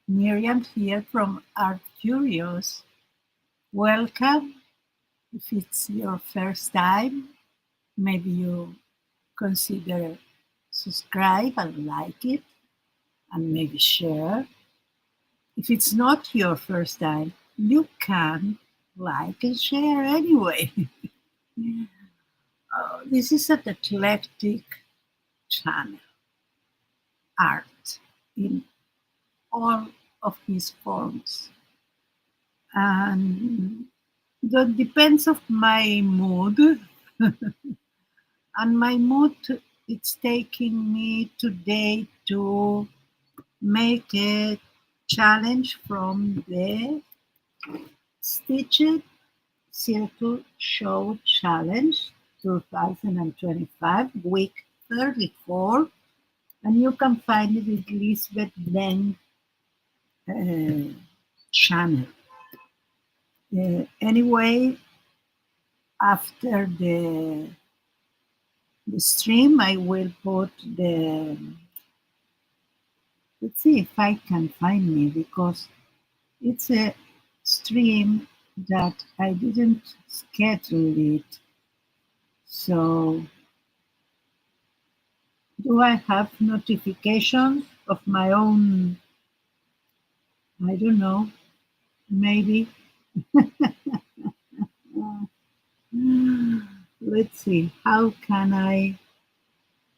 Miriam here from Art Curious. Welcome. If it's your first time, maybe you consider subscribe and like it and maybe share. If it's not your first time, you can like and share anyway. This is an eclectic channel, art in all of its forms. And that depends of my mood. And my mood, it's taking me today to make a challenge from the Stitched Circle Show Challenge 2025, week 34. And you can find it at Lisbeth Leng channel. Anyway, after the stream, I will put the. Let's see if I can find me because it's a stream that I didn't schedule it. So, do I have notifications of my own? I don't know. Maybe. Let's see. How can I?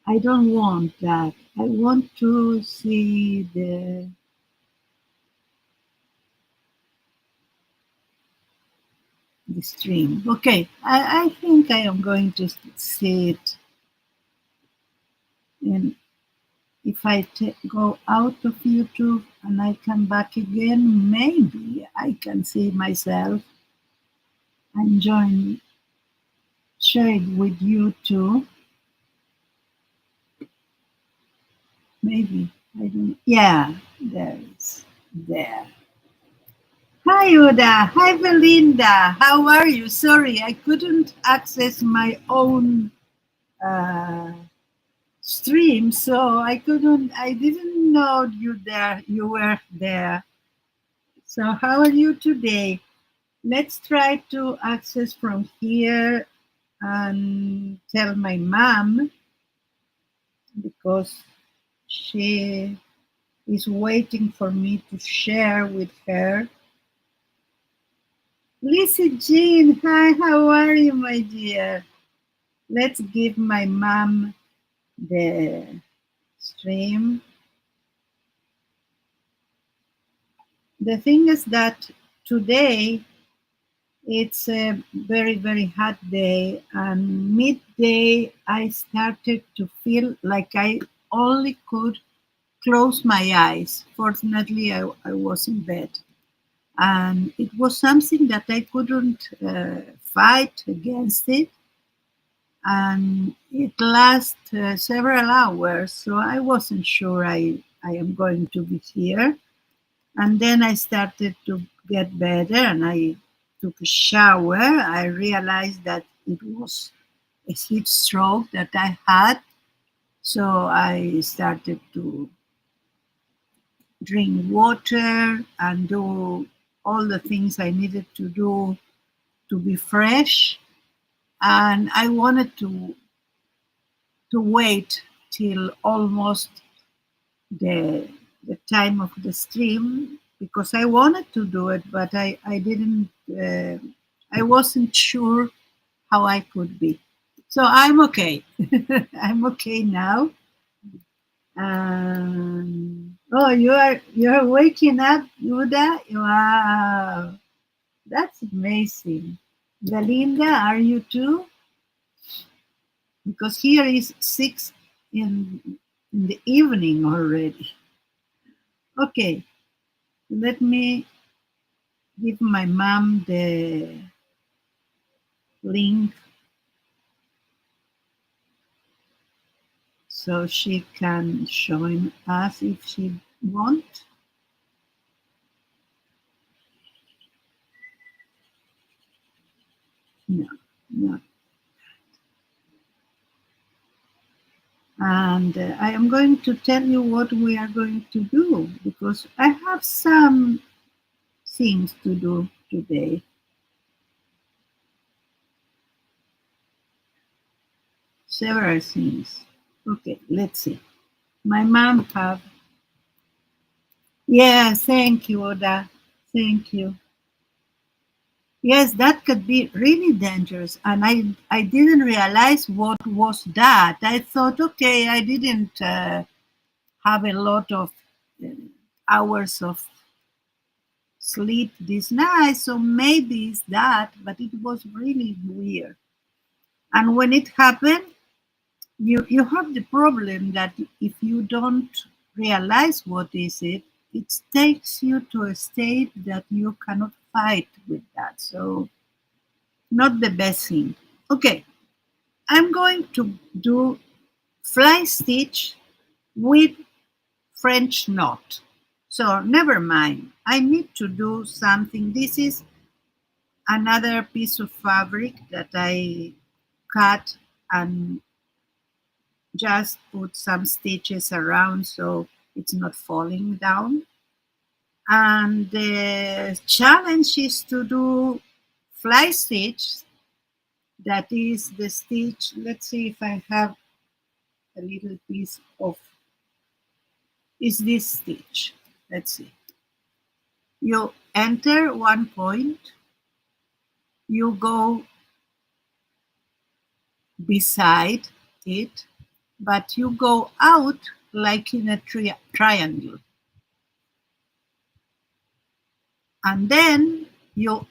I don't want that. I want to see the stream. Okay, I think I am going to see it. And if I go out of YouTube and I come back again, maybe I can see myself and share it with you too. Maybe I don't. Yeah, there is there. Hi, Uda. Hi, Belinda. How are you? Sorry, I couldn't access my own uh, stream, so I didn't know you were there. So how are you today? Let's try to access from here and tell my mom because she is waiting for me to share with her. Lizzie Jean, hi, how are you, my dear? Let's give my mom the stream. The thing is that today it's a very, very hot day, and midday I started to feel like I only could close my eyes. Fortunately, I was in bed, and it was something that I couldn't fight against it, and it lasted several hours, so I wasn't sure I am going to be here. And then I started to get better and I took a shower. I realized that it was a heat stroke that I had. So I started to drink water and do all the things I needed to do to be fresh. And I wanted to wait till almost the the time of the stream because I wanted to do it, but I didn't. I wasn't sure how I could be. So I'm okay. I'm okay now. Oh, you're waking up, Yuda. Wow, that's amazing. Belinda, are you too? Because here is 6 in the evening already. Okay, let me give my mom the link so she can join us if she want. No, no. And I am going to tell you what we are going to do because I have have some things to do today. Several things. Okay, let's see. My mom have. Yeah, thank you, Oda. Thank you. Yes, that could be really dangerous. And I didn't realize what was that. I thought, okay, I didn't have a lot of uh, hours of sleep this night, so maybe it's that, but it was really weird. And when it happened, you have the problem that if you don't realize what is it, it takes you to a state that you cannot fight with that. So not the best thing. Okay, I'm going to do fly stitch with French knot. So never mind. I need to do something. This is another piece of fabric that I cut and just put some stitches around so it's not falling down. And the challenge is to do fly stitch. That is the stitch. Let's see if I have a little piece of, is this stitch. Let's see. You enter one point, you go beside it, but you go out like in a triangle. And then you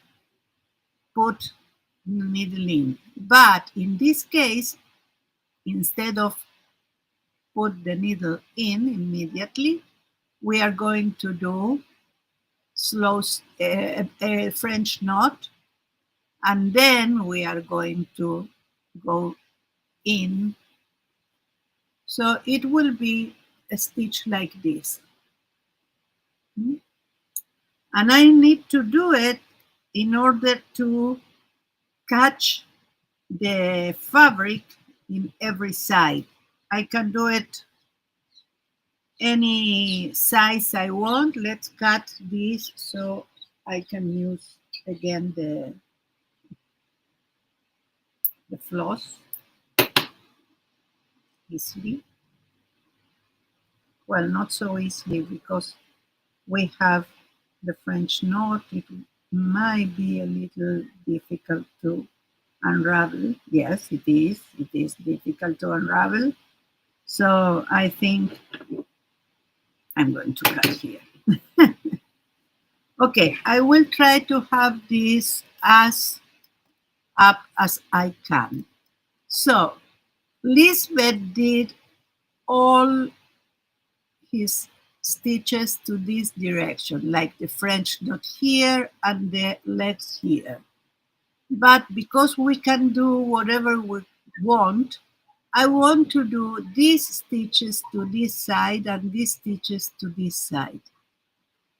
put needle in. But in this case, instead of put the needle in immediately, we are going to do slow a French knot, and then we are going to go in. So it will be a stitch like this. And I need to do it in order to catch the fabric in every side. I can do it any size I want. Let's cut this so I can use again the floss easily. Well, not so easily because we have the French knot. It might be a little difficult to unravel. Yes, it is. It is difficult to unravel. So I think I'm going to cut here. Okay, I will try to have this as up as I can. So Lisbeth did all his stitches to this direction, like the French knot here and the legs here. But because we can do whatever we want, I want to do these stitches to this side and these stitches to this side.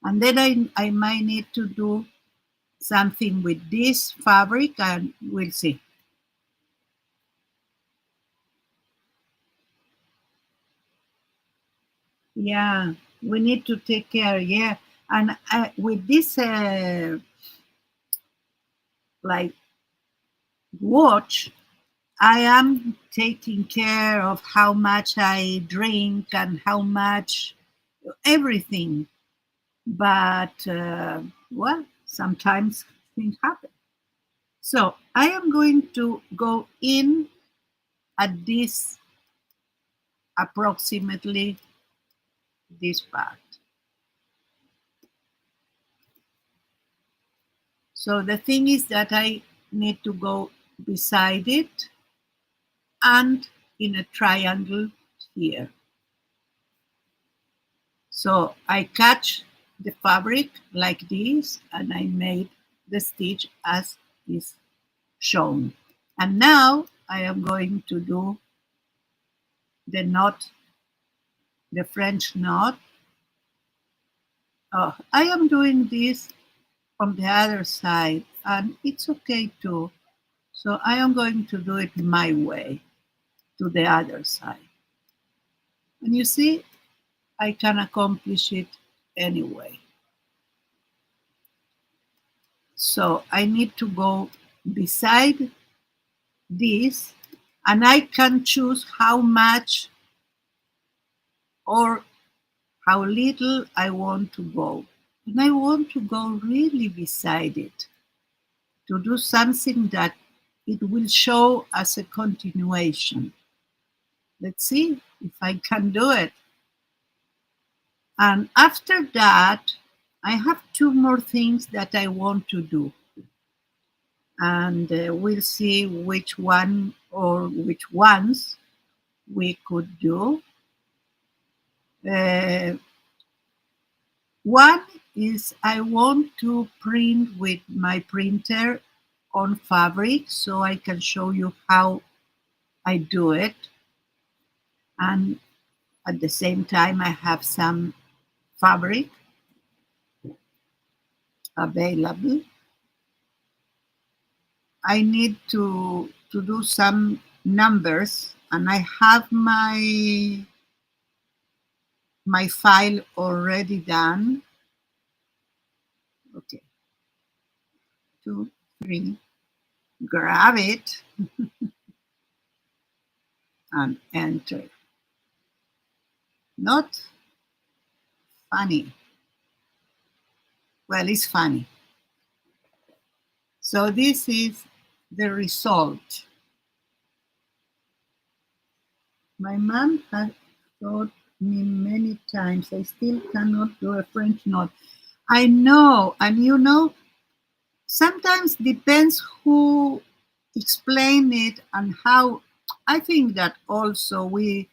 And then I might need to do something with this fabric and we'll see. Yeah, we need to take care. Yeah. And with this like watch, I am taking care of how much I drink and how much everything. But well, sometimes things happen. So I am going to go in at this approximately this part. So the thing is that I need to go beside it and in a triangle here. So I catch the fabric like this and I made the stitch as is shown. And now I am going to do the knot, the French knot. I am doing this from the other side and it's okay too. So I am going to do it my way to the other side. And you see, I can accomplish it anyway. So I need to go beside this, and I can choose how much or how little I want to go. And I want to go really beside it, to do something that it will show as a continuation. Let's see if I can do it. And after that, I have two more things that I want to do. And we'll see which one or which ones we could do. Uh, One is I want to print with my printer on fabric so I can show you how I do it. And at the same time, I have some fabric available. I need to do some numbers, and I have my file already done. Okay, 2, 3, grab it and enter. Not funny. Well, it's funny. So this is the result. My mom has taught me many times. I still cannot do a French note. I know, and sometimes depends who explain it and how. I think that also we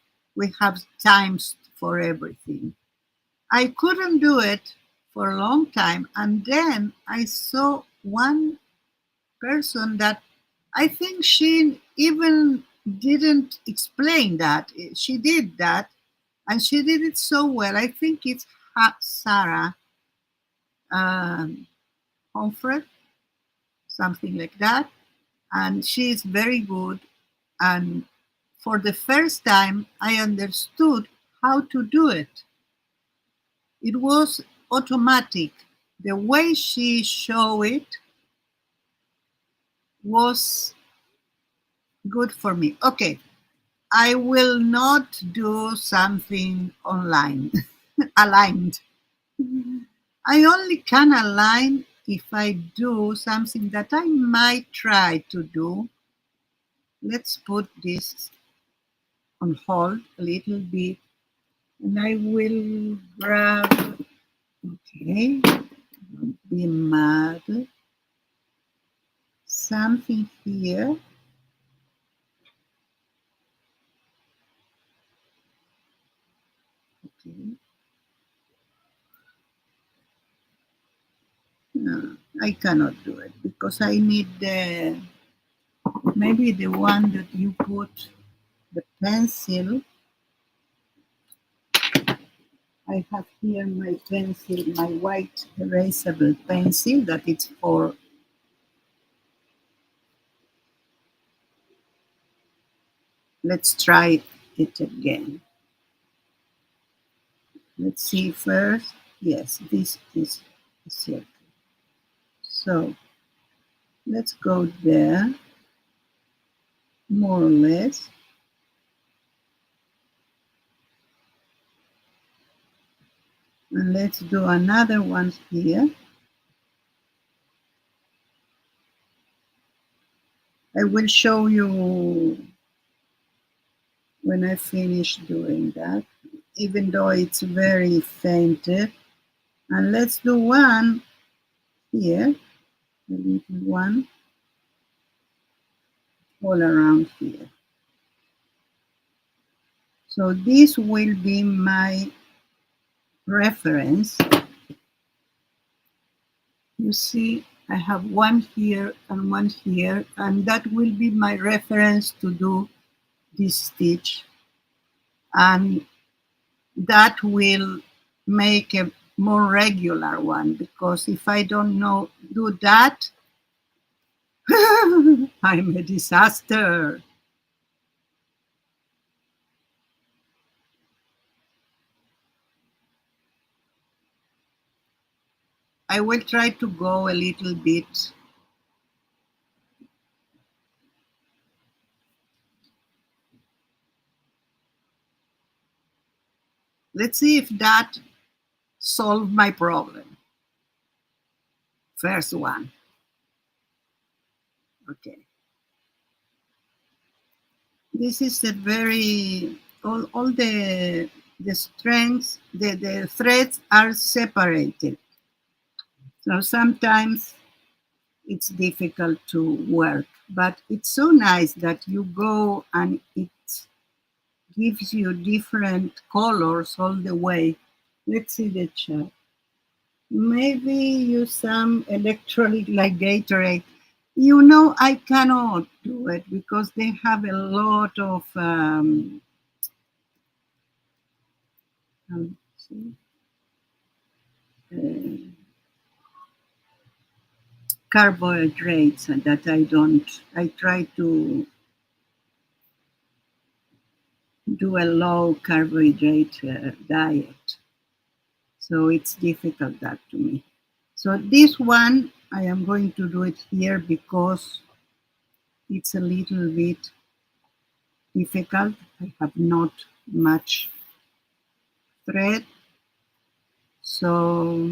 have times for everything. I couldn't do it for a long time, and then I saw one person that I think she even didn't explain that. She did that, and she did it so well. I think it's Sarah Humphrey, something like that. And she is very good. And for the first time, I understood how to do it. It was automatic. The way she showed it was good for me. Okay, I will not do something online, aligned. I only can align if I do something that I might try to do. Let's put this on hold a little bit, and I will grab, okay, don't be mad, something here. Okay. No, I cannot do it because I need maybe the one that you put the pencil. I have here my pencil, my white erasable pencil that it's for. Let's try it again. Let's see first. Yes, this is a circle. So let's go there, more or less. And let's do another one here. I will show you when I finish doing that, even though it's very fainted. And let's do one here, a little one all around here. So this will be my reference. You see, I have one here and one here, and that will be my reference to do this stitch. And that will make a more regular one, because if I don't know do that, I'm a disaster. I will try to go a little bit. Let's see if that solved my problem. First one. Okay. This is a very all the strengths, the threads are separated. So sometimes it's difficult to work, but it's so nice that you go and it gives you different colors all the way. Let's see the chart. Maybe use some electrolyte like Gatorade. You know, I cannot do it because they have a lot of um, uh, carbohydrates and that I don't. I try to do a low carbohydrate diet, so it's difficult that to me. So this one I am going to do it here because it's a little bit difficult. I have not much thread, so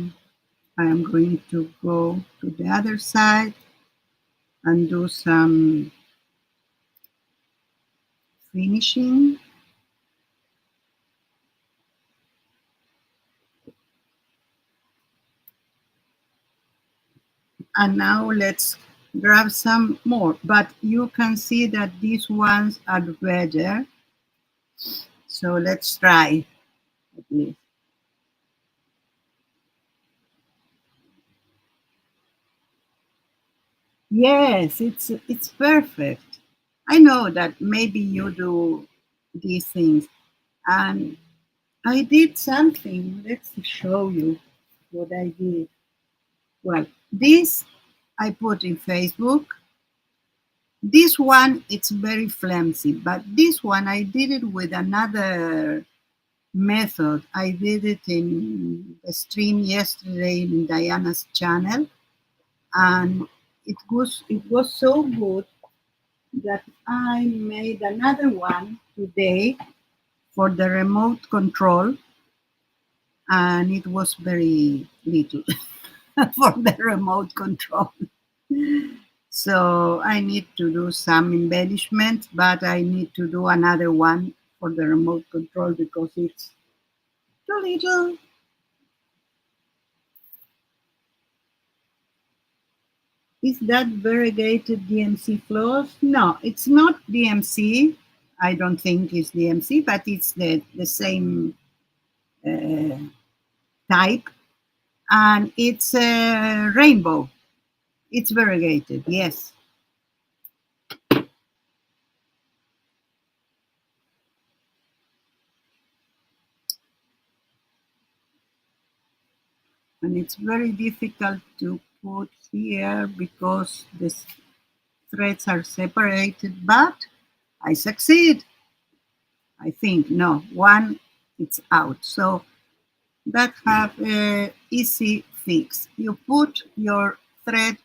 I am going to go to the other side and do some finishing. And now let's grab some more, but you can see that these ones are better. So let's try at least. Yes, it's perfect. I know that maybe you do these things, and I did something. Let's show you what I did. Well, this I put in Facebook. This one it's very flimsy, but this one I did it with another method. I did it in the stream yesterday in Diana's channel, and it was so good that I made another one today for the remote control, and it was very little for the remote control. So I need to do some embellishment, but I need to do another one for the remote control because it's too little. Is that variegated DMC floors? No, it's not DMC. I don't think it's DMC, but it's the same uh, type. And it's a rainbow. It's variegated, yes. And it's very difficult to put here because the threads are separated, but I succeed. I think, no, one, it's out. So that have a easy fix. You put your thread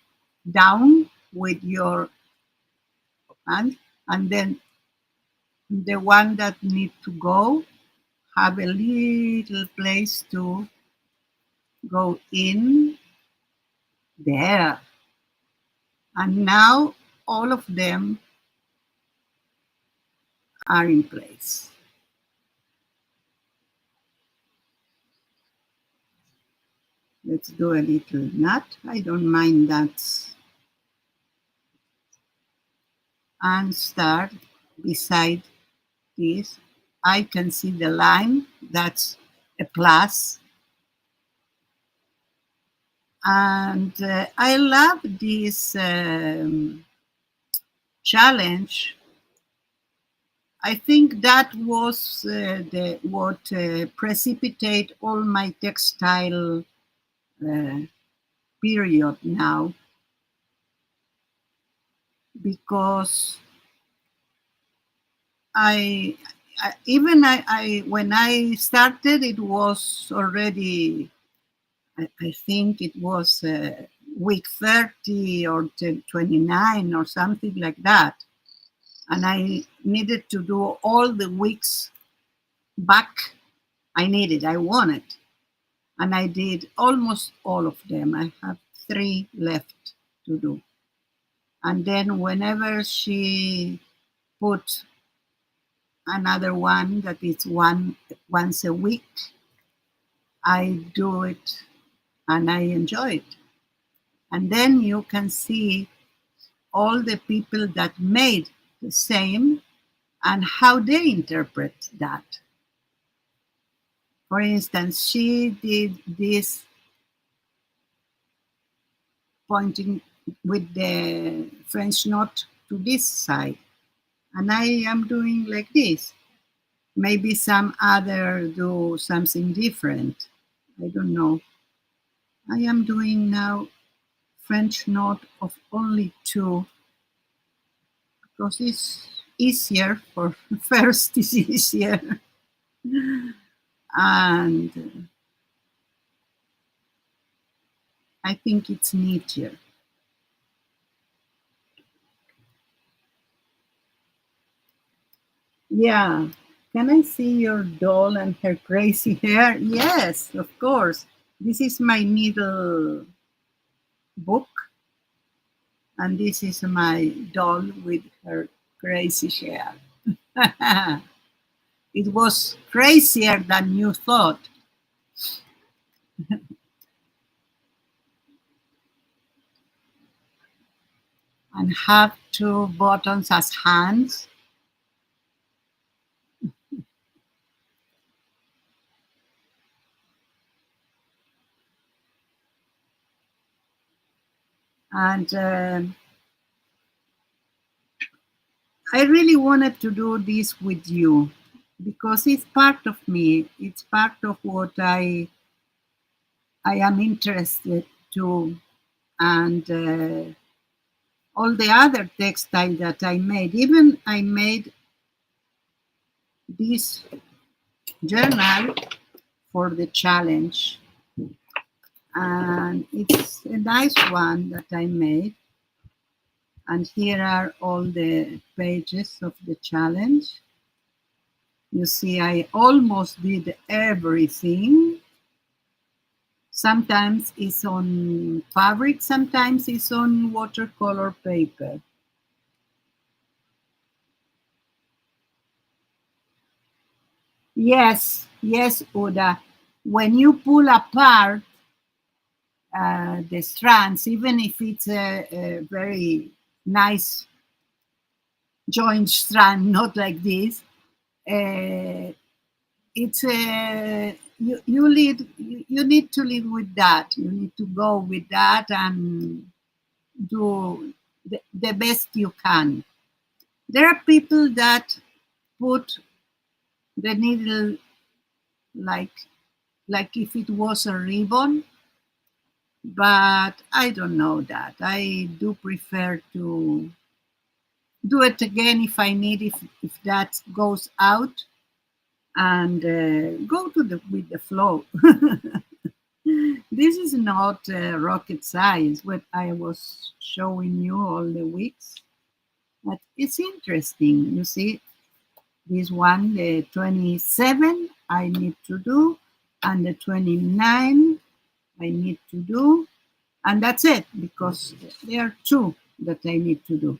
down with your hand, and then the one that need to go have a little place to go in there. And now all of them are in place. Let's do a little knot. I don't mind that. And start beside this. I can see the line. That's a plus. And I love this challenge. I think that was the what precipitate all my textile uh, period now, because I, I when I started, it was already I think it was week 30 or 29 or something like that. And I needed to do all the weeks back. I wanted. And I did almost all of them. I have 3 left to do. And then whenever she put another one that is once a week, I do it and I enjoy it. And then you can see all the people that made the same and how they interpret that. For instance, she did this pointing with the French knot to this side, and I am doing like this. Maybe some other do something different. I don't know. I am doing now French knot of only 2 because it's easier for first is easier and I think it's neater. Yeah. Can I see your doll and her crazy hair? Yes, of course. This is my needle book, and this is my doll with her crazy hair. It was crazier than you thought. And have 2 buttons as hands. And I really wanted to do this with you because it's part of me. It's part of what I am interested to, and all the other textile that I made. Even I made this journal for the challenge, and it's a nice one that I made. And here are all the pages of the challenge. You see, I almost did everything. Sometimes it's on fabric, sometimes it's on watercolor paper. Yes, yes, Uda. When you pull apart the strands, even if it's a very nice joint strand, not like this, uh, it's you need to live with that. You need to go with that and do the best you can. There are people that put the needle like if it was a ribbon, but I don't know that. I do prefer to do it again if I need, if that goes out, and go to the with the flow. This is not rocket science, what I was showing you all the weeks, but it's interesting. You see, this one, the 27, I need to do, and the 29, I need to do, and that's it, because there are 2 that I need to do.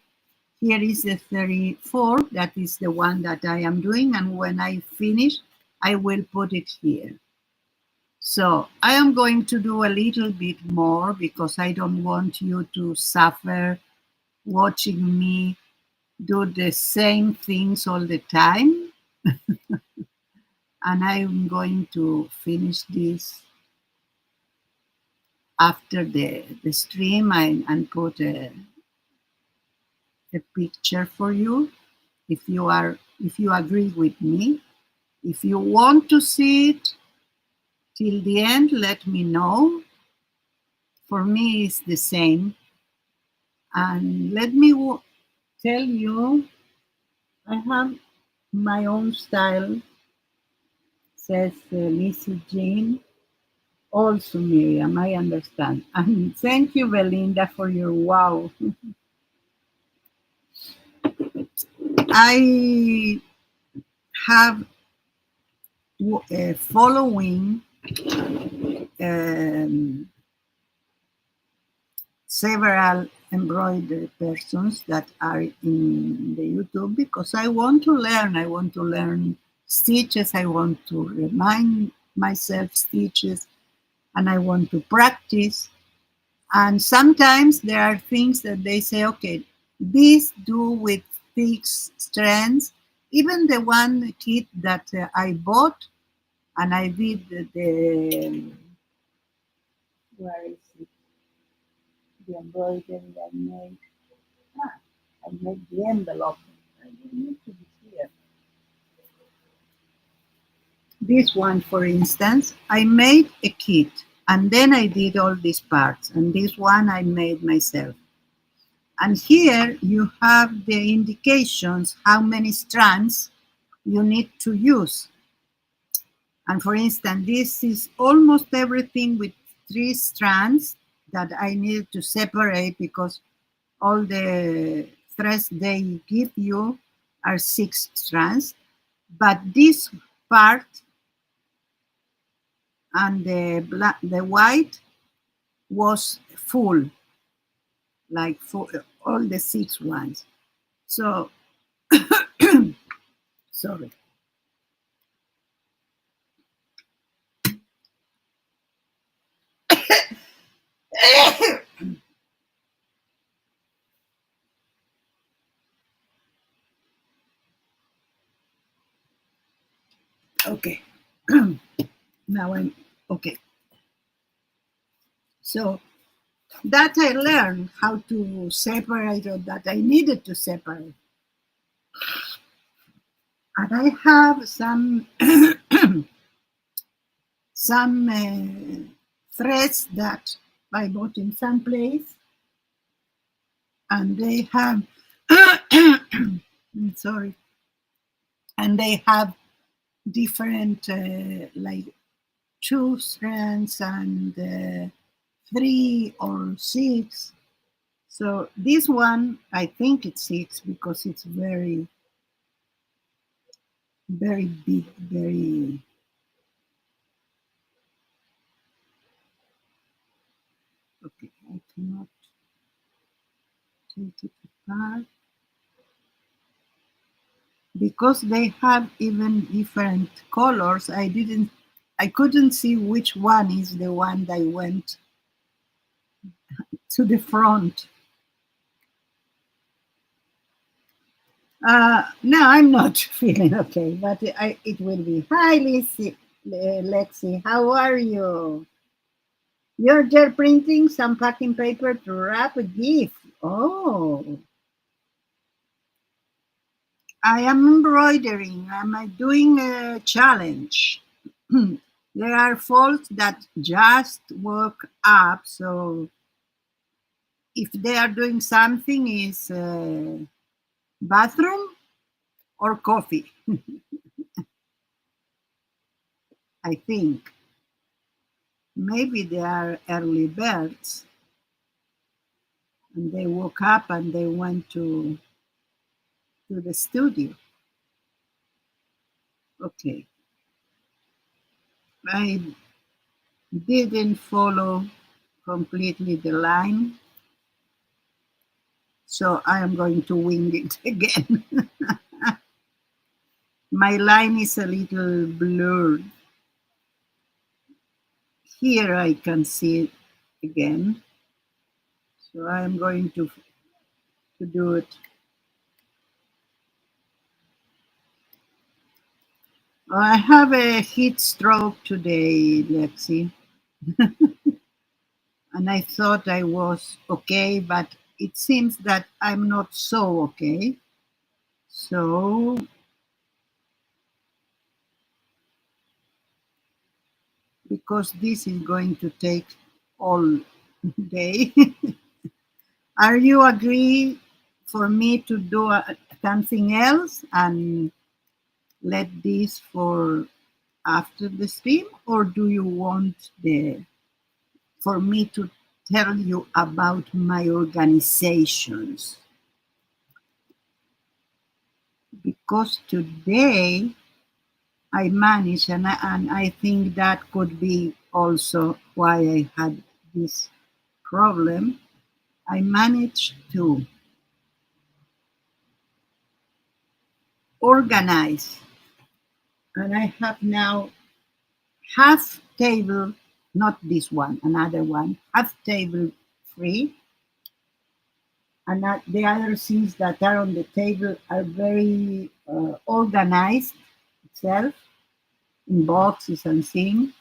Here is the 34, that is the one that I am doing, and when I finish, I will put it here. So I am going to do a little bit more because I don't want you to suffer watching me do the same things all the time. And I'm going to finish this after the stream and put a picture for you if you agree with me. If you want to see it till the end, let me know. For me, it's the same. And let me tell you, I have my own style, says Missy Jean. Also, Miriam, I understand. And thank you, Belinda, for your wow. I have following um, several embroidery persons that are in the YouTube because I want to learn. I want to learn stitches. I want to remind myself stitches and I want to practice. And sometimes there are things that they say, okay, this do with fixed strands. Even the one kit that I bought and I did where is it? The embroidery I made. Ah, I made the envelope. I don't need to be here. This one, for instance, I made a kit and then I did all these parts. And this one I made myself. And here you have the indications how many strands you need to use. And for instance, this is almost everything with 3 strands that I needed to separate because all the threads they give you are 6 strands. But this part and the white was full, like for all the 6 ones. So, sorry. Okay. Now I'm okay. So that I learned how to separate, or that I needed to separate. And I have some threads that I bought in some place, and they have sorry, and they have different like 2 strands and 3 or 6. So this one, I think it's 6 because it's very, very big, very. Okay, I cannot take it apart because they have even different colors. I couldn't see which one is the one that went to the front. No, I'm not feeling okay, but it will be. Hi, Lexi. How are you? You're just printing some packing paper to wrap a gift. Oh, I am embroidering. I'm doing a challenge. There are folks that just woke up, so if they are doing something, is bathroom or coffee. I think maybe they are early birds and they woke up and they went to the studio. Okay, I didn't follow completely the line, so I am going to wing it again. My line is a little blurred. Here I can see it again, so I am going to do it. I have a heat stroke today, Lexi, and I thought I was okay, but it seems that I'm not so okay. So because this is going to take all day. Are you agree for me to do something else and let this for after the stream, or do you want the for me to tell you about my organizations? Because today I manage, and I think that could be also why I had this problem. I managed to organize, and I have now half table, not this one, another one, half table free, and the other things that are on the table are very organized itself in boxes and things.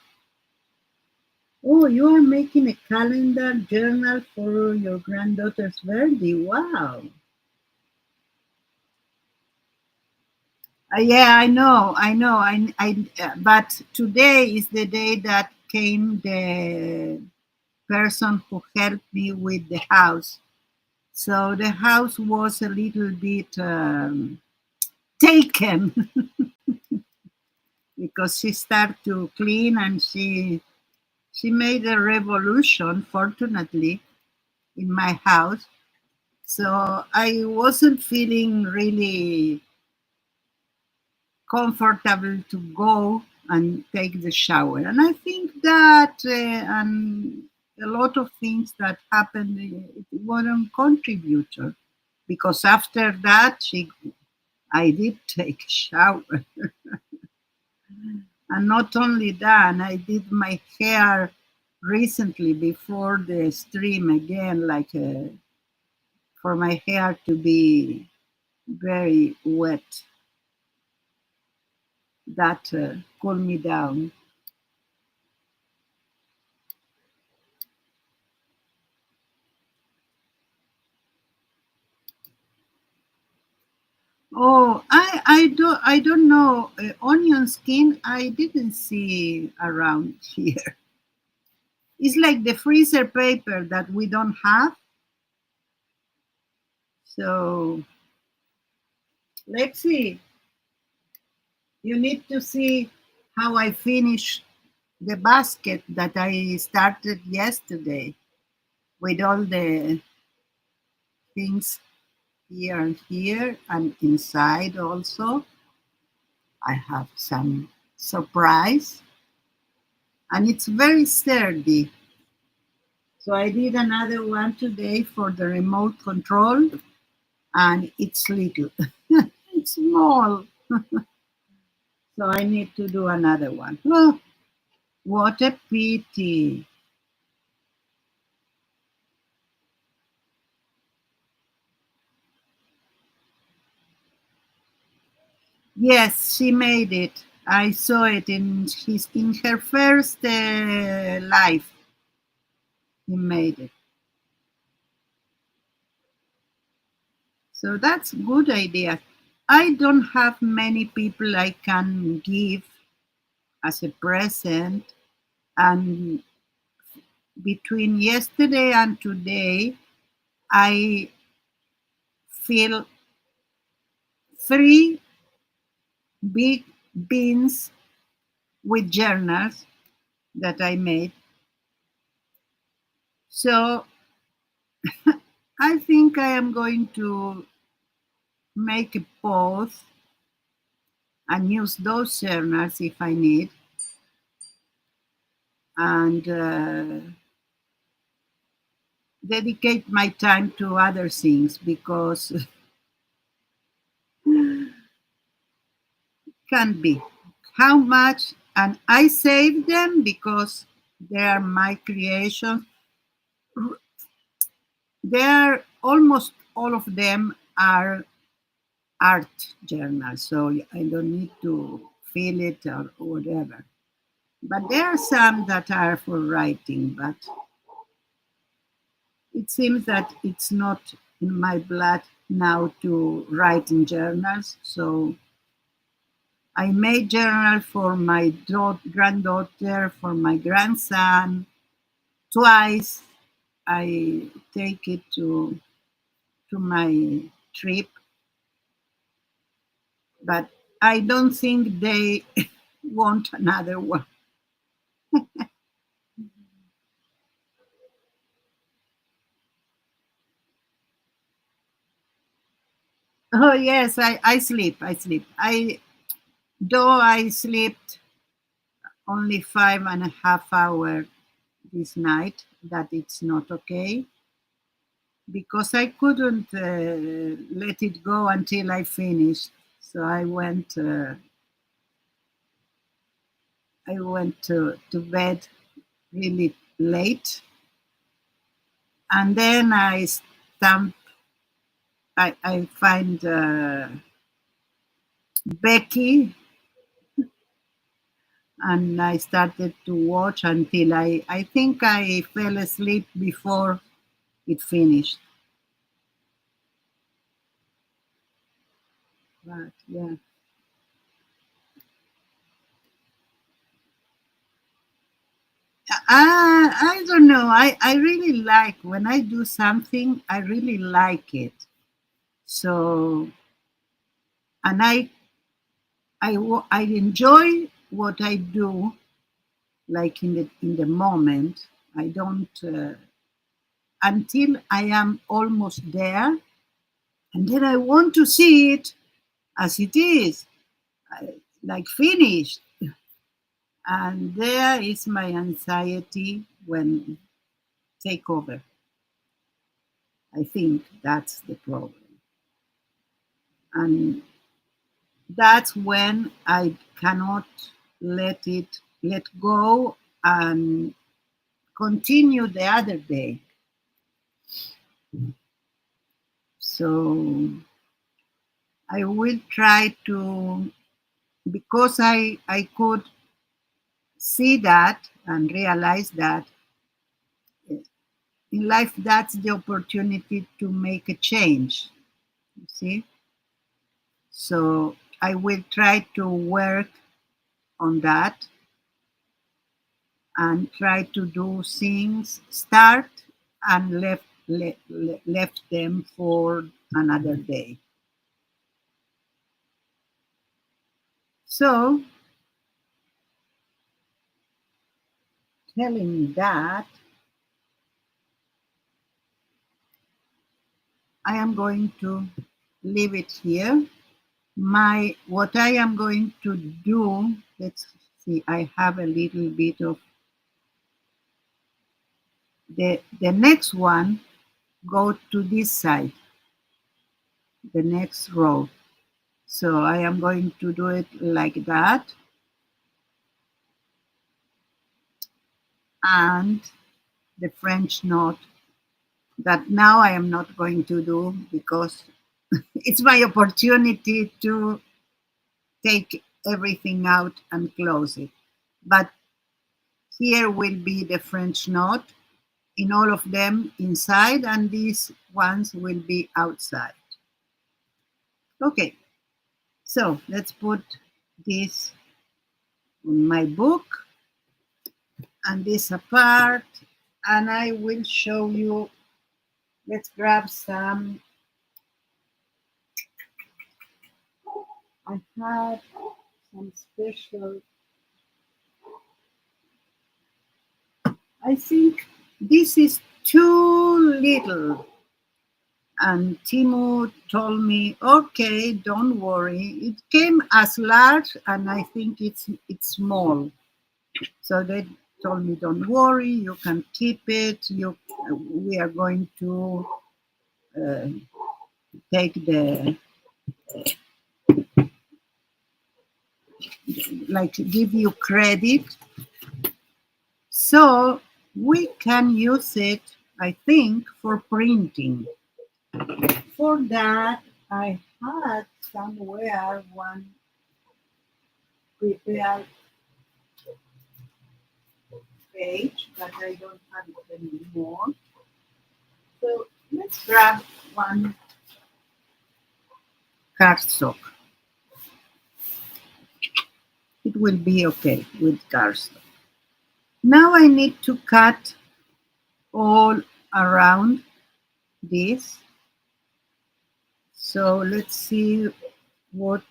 Oh, you are making a calendar journal for your granddaughter's birthday. Wow. Yeah, I know. But today is the day that came the person who helped me with the house. So the house was a little bit taken because she started to clean, and she made a revolution, fortunately, in my house. So I wasn't feeling really comfortable to go and take the shower. And I think that and a lot of things that happened, it was a contributor, because after that I did take a shower. And not only that, I did my hair recently before the stream again, like for my hair to be very wet. That cooled me down. Oh, I don't know. Onion skin I didn't see around here. It's like the freezer paper that we don't have. So let's see. You need to see how I finish the basket that I started yesterday with all the things here and here, and inside also I have some surprise, and it's very sturdy. So I did another one today for the remote control, and it's little. It's small. So I need to do another one. Oh, what a pity. Yes, she made it. I saw it in her first life. He made it. So that's good idea. I don't have many people I can give as a present, and between yesterday and today, I fill three big bins with journals that I made. So I think I am going to make a pause and use those journals if I need, and dedicate my time to other things, because can be how much, and I save them because they are my creations. They're almost all of them are art journals, so I don't need to fill it or whatever. But there are some that are for writing, but it seems that it's not in my blood now to write in journals. So I made journal for my granddaughter, for my grandson. Twice I take it to my trip, but I don't think they want another one. Oh yes, I sleep. I sleep. Though I slept only 5.5 hours this night, that it's not okay because I couldn't let it go until I finished. So I went to bed really late, and then I find Becky, and I started to watch until I think I fell asleep before it finished. But yeah. I don't know. I really like when I do something, I really like it. So, and I enjoy what I do, like in the moment. I don't until I am almost there, and then I want to see it as it is, like finished. And there is my anxiety when take over. I think that's the problem. And that's when I cannot let go and continue the other day. So I will try to, because I could see that and realize that in life that's the opportunity to make a change. You see? So I will try to work on that and try to do things, start and left them for another day. So, telling that, I am going to leave it here. My what I am going to do, let's see, I have a little bit of the next one, go to this side, the next row. So I am going to do it like that. And the French knot that now I am not going to do because it's my opportunity to take everything out and close it. But here will be the French knot in all of them inside, and these ones will be outside. Okay, so let's put this on my book and this apart, and I will show you. Let's grab some. I had some special. I think this is too little. And Timo told me, okay, don't worry. It came as large, and I think it's small. So they told me, don't worry, you can keep it. We are going to uh, take like give you credit. So we can use it, I think, for printing. For that, I had somewhere one prepared page, but I don't have it anymore. So let's grab one cardstock. It will be okay with cardstock. Now I need to cut all around this. So let's see what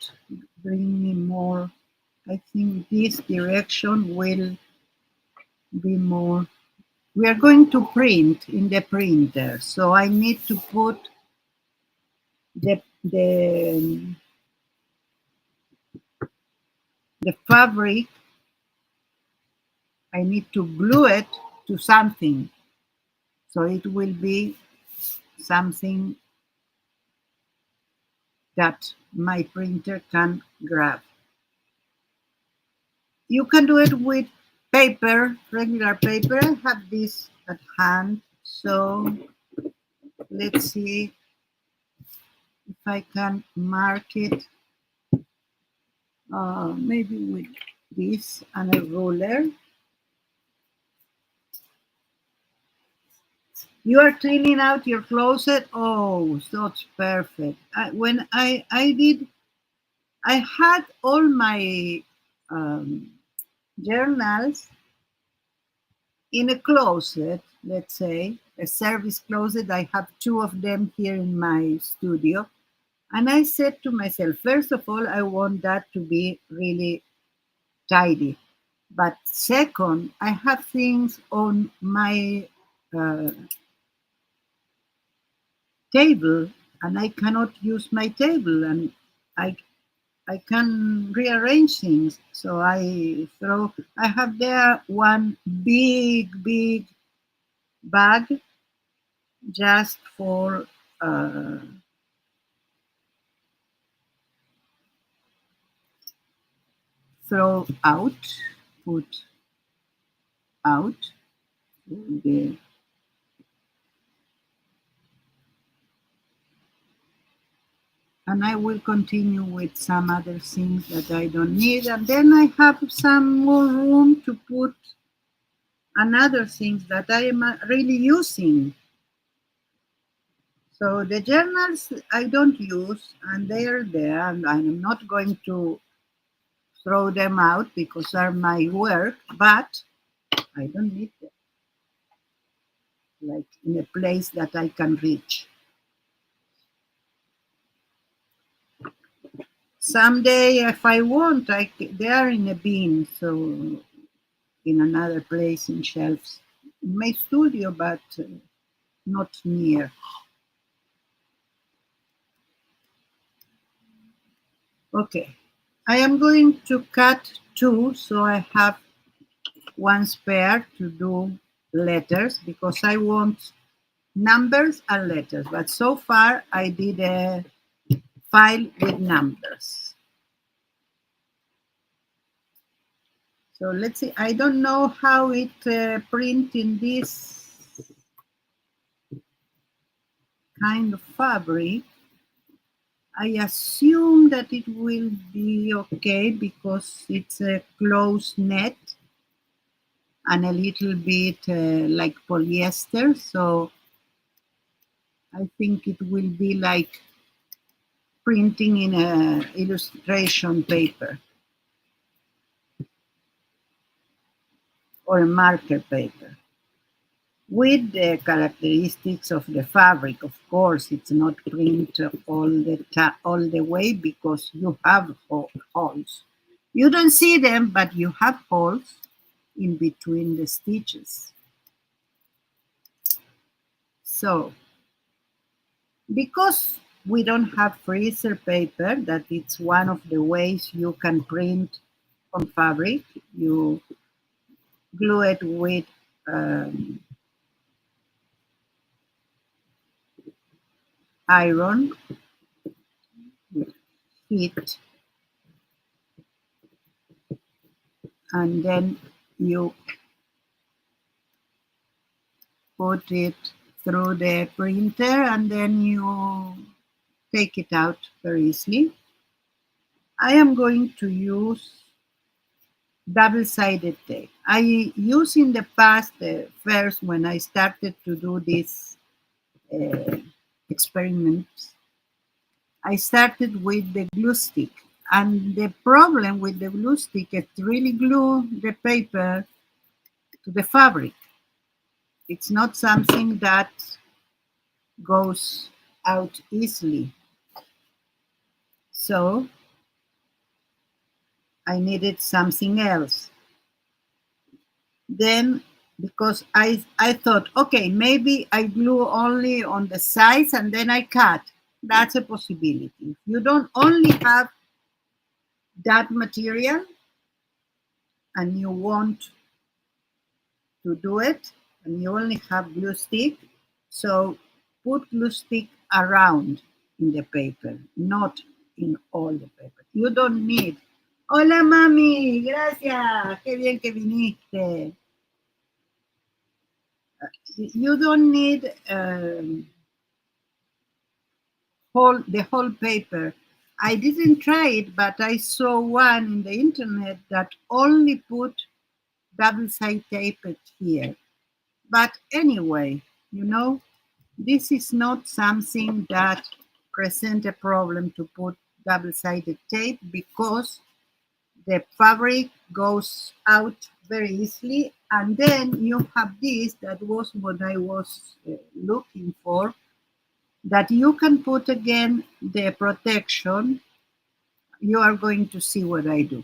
bring me more I think this direction will be more. We are going to print in the printer, so I need to put the the fabric. I need to glue it to something, so it will be something that my printer can grab. You can do it with paper, regular paper. I have this at hand, so let's see if I can mark it, maybe with this and a ruler. You are cleaning out your closet. Oh, that's perfect. When I did, I had all my um, journals in a closet, let's say, a service closet. I have two of them here in my studio. And I said to myself, first of all, I want that to be really tidy. But second, I have things on my uh, table and I cannot use my table and I I can rearrange things. So I have there one big bag just for uh, throw out, put out. The, and I will continue with some other things that I don't need. And then I have some more room to put another things that I am really using. So the journals I don't use, and they are there, and I'm not going to throw them out because they're my work, but I don't need them, like in a place that I can reach. Someday, if I want, they are in a bin, so in another place in shelves in my studio, but not near. Okay, I am going to cut two, so I have one spare to do letters because I want numbers and letters. But so far, I did a file with numbers. So let's see. I don't know how it print in this kind of fabric. I assume that it will be okay because it's a closed net and a little bit like polyester. So I think it will be like printing in a illustration paper or a marker paper with the characteristics of the fabric. Of course, it's not print all the way because you have holes. You don't see them, but you have holes in between the stitches. So, because we don't have freezer paper, that it's one of the ways you can print on fabric. You glue it with um, iron, with heat, and then you put it through the printer and then you take it out very easily. I am going to use double-sided tape. I used in the past, first when I started to do these uh, experiments, I started with the glue stick. And the problem with the glue stick is to really glue the paper to the fabric. It's not something that goes out easily. So I needed something else. Then, because I thought, okay, maybe I glue only on the sides and then I cut. That's a possibility. If you don't only have that material and you want to do it and you only have glue stick, so put glue stick around in the paper, not in all the paper. You don't need. Hola mami, gracias, qué bien que viniste. You don't need the whole paper. I didn't try it, but I saw one in the internet that only put double side tape it here. But anyway, you know, this is not something that present a problem to put double-sided tape because the fabric goes out very easily. And then you have this, that was what I was looking for, that you can put again the protection. You are going to see what I do.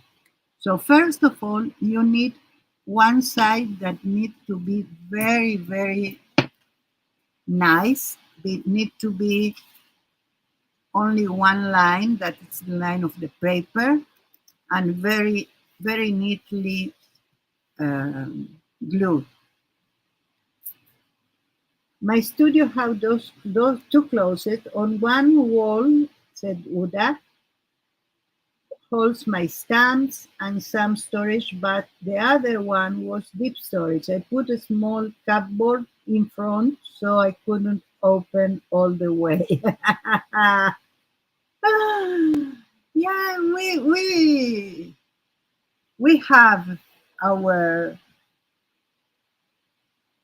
So first of all, you need one side that needs to be very, very nice. It need to be only one line, that is the line of the paper, and very, very neatly glued. My studio have those two closets. On one wall, said Uda, holds my stamps and some storage, but the other one was deep storage. I put a small cupboard in front so I couldn't open all the way. Yeah, we have our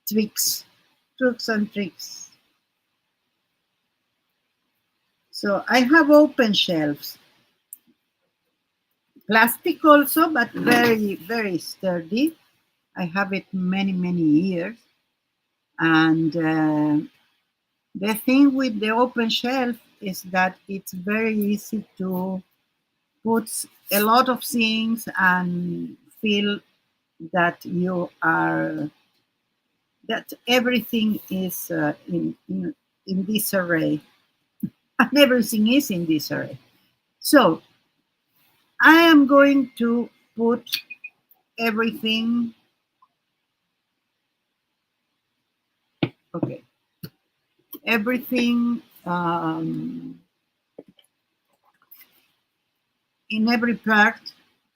tricks and tricks. So I have open shelves, plastic also, but very, very sturdy. I have it many, many years. And the thing with the open shelf is that it's very easy to put a lot of things and feel that you are that everything is in disarray, and everything is in disarray. So I am going to put everything. Okay, everything in every part.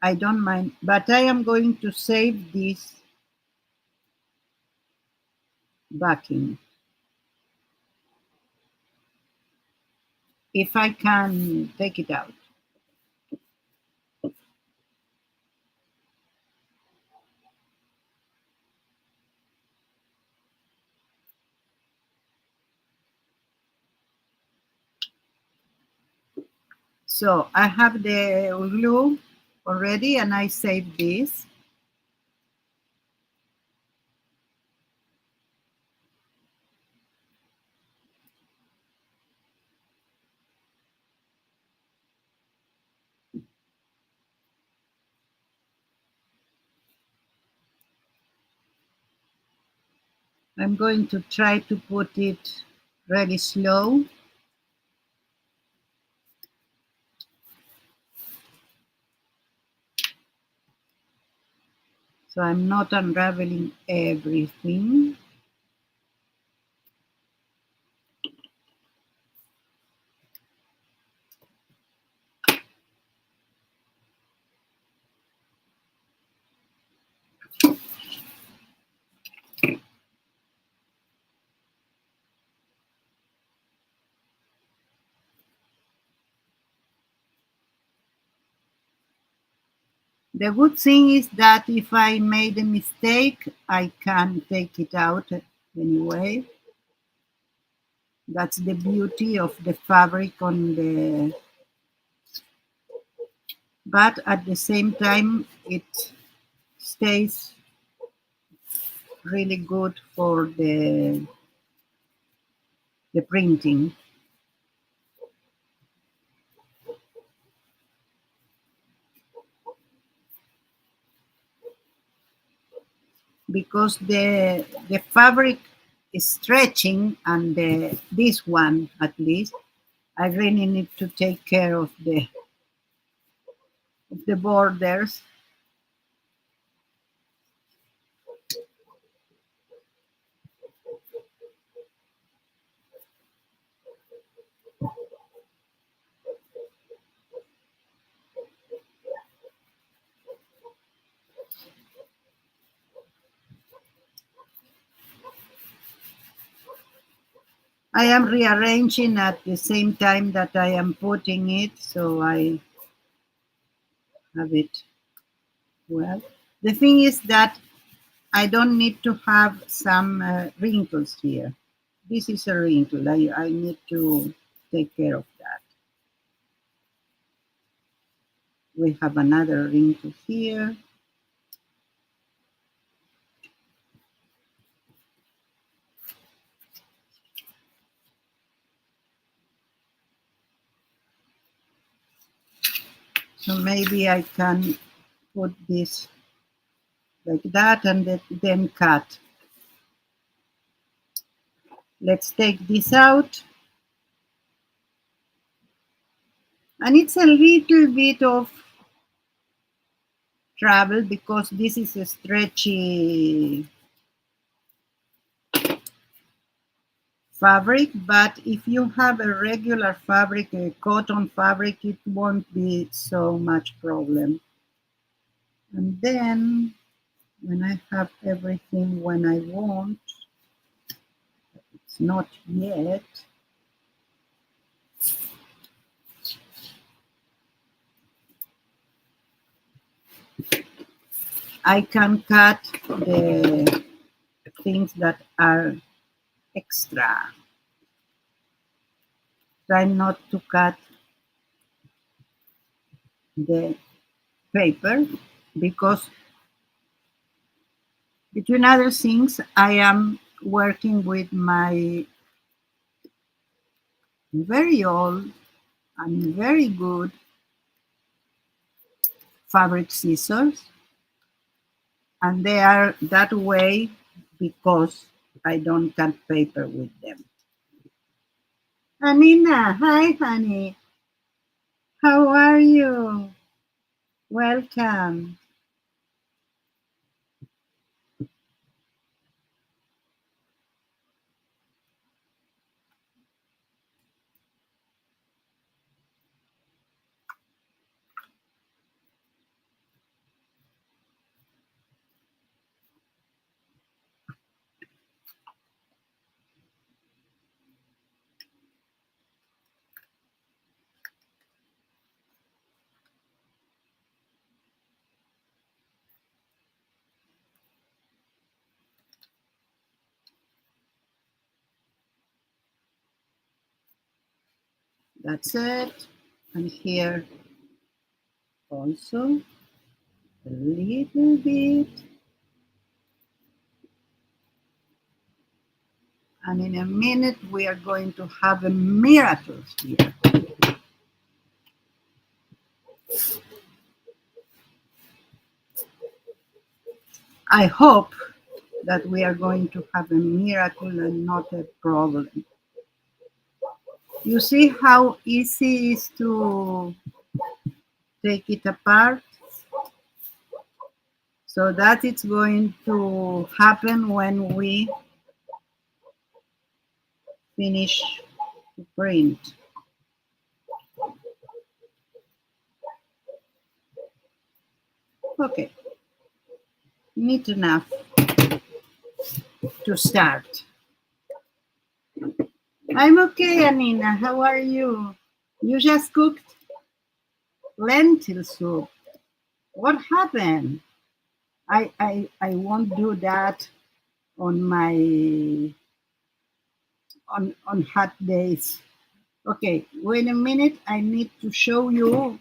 I don't mind, but I am going to save this backing if I can take it out. So I have the glue already and I save this. I'm going to try to put it really slow. So I'm not unraveling everything. The good thing is that if I made a mistake, I can take it out anyway. That's the beauty of the fabric on the, but at the same time, it stays really good for the printing. because the fabric is stretching, and this one at least, I really need to take care of the borders. I am rearranging at the same time that I am putting it, so I have it well. The thing is that I don't need to have some wrinkles here. This is a wrinkle. I need to take care of that. We have another wrinkle here. So maybe I can put this like that and then cut. Let's take this out. And it's a little bit of trouble because this is a stretchy fabric, but if you have a regular fabric, a cotton fabric, it won't be so much problem. And then when I have everything when I want, it's not yet. I can cut the things that are extra. Try not to cut the paper because, between other things, I am working with my very old and very good fabric scissors, and they are that way because I don't cut paper with them. Anina, hi honey. How are you? Welcome. That's it. And here also a little bit. And in a minute, we are going to have a miracle here. I hope that we are going to have a miracle and not a problem. You see how easy it is to take it apart? So that it's going to happen when we finish the print. Okay, neat enough to start. I'm okay, Anina. How are you? You just cooked lentil soup. What happened? I won't do that on my on hot days. Okay, wait a minute. I need to show you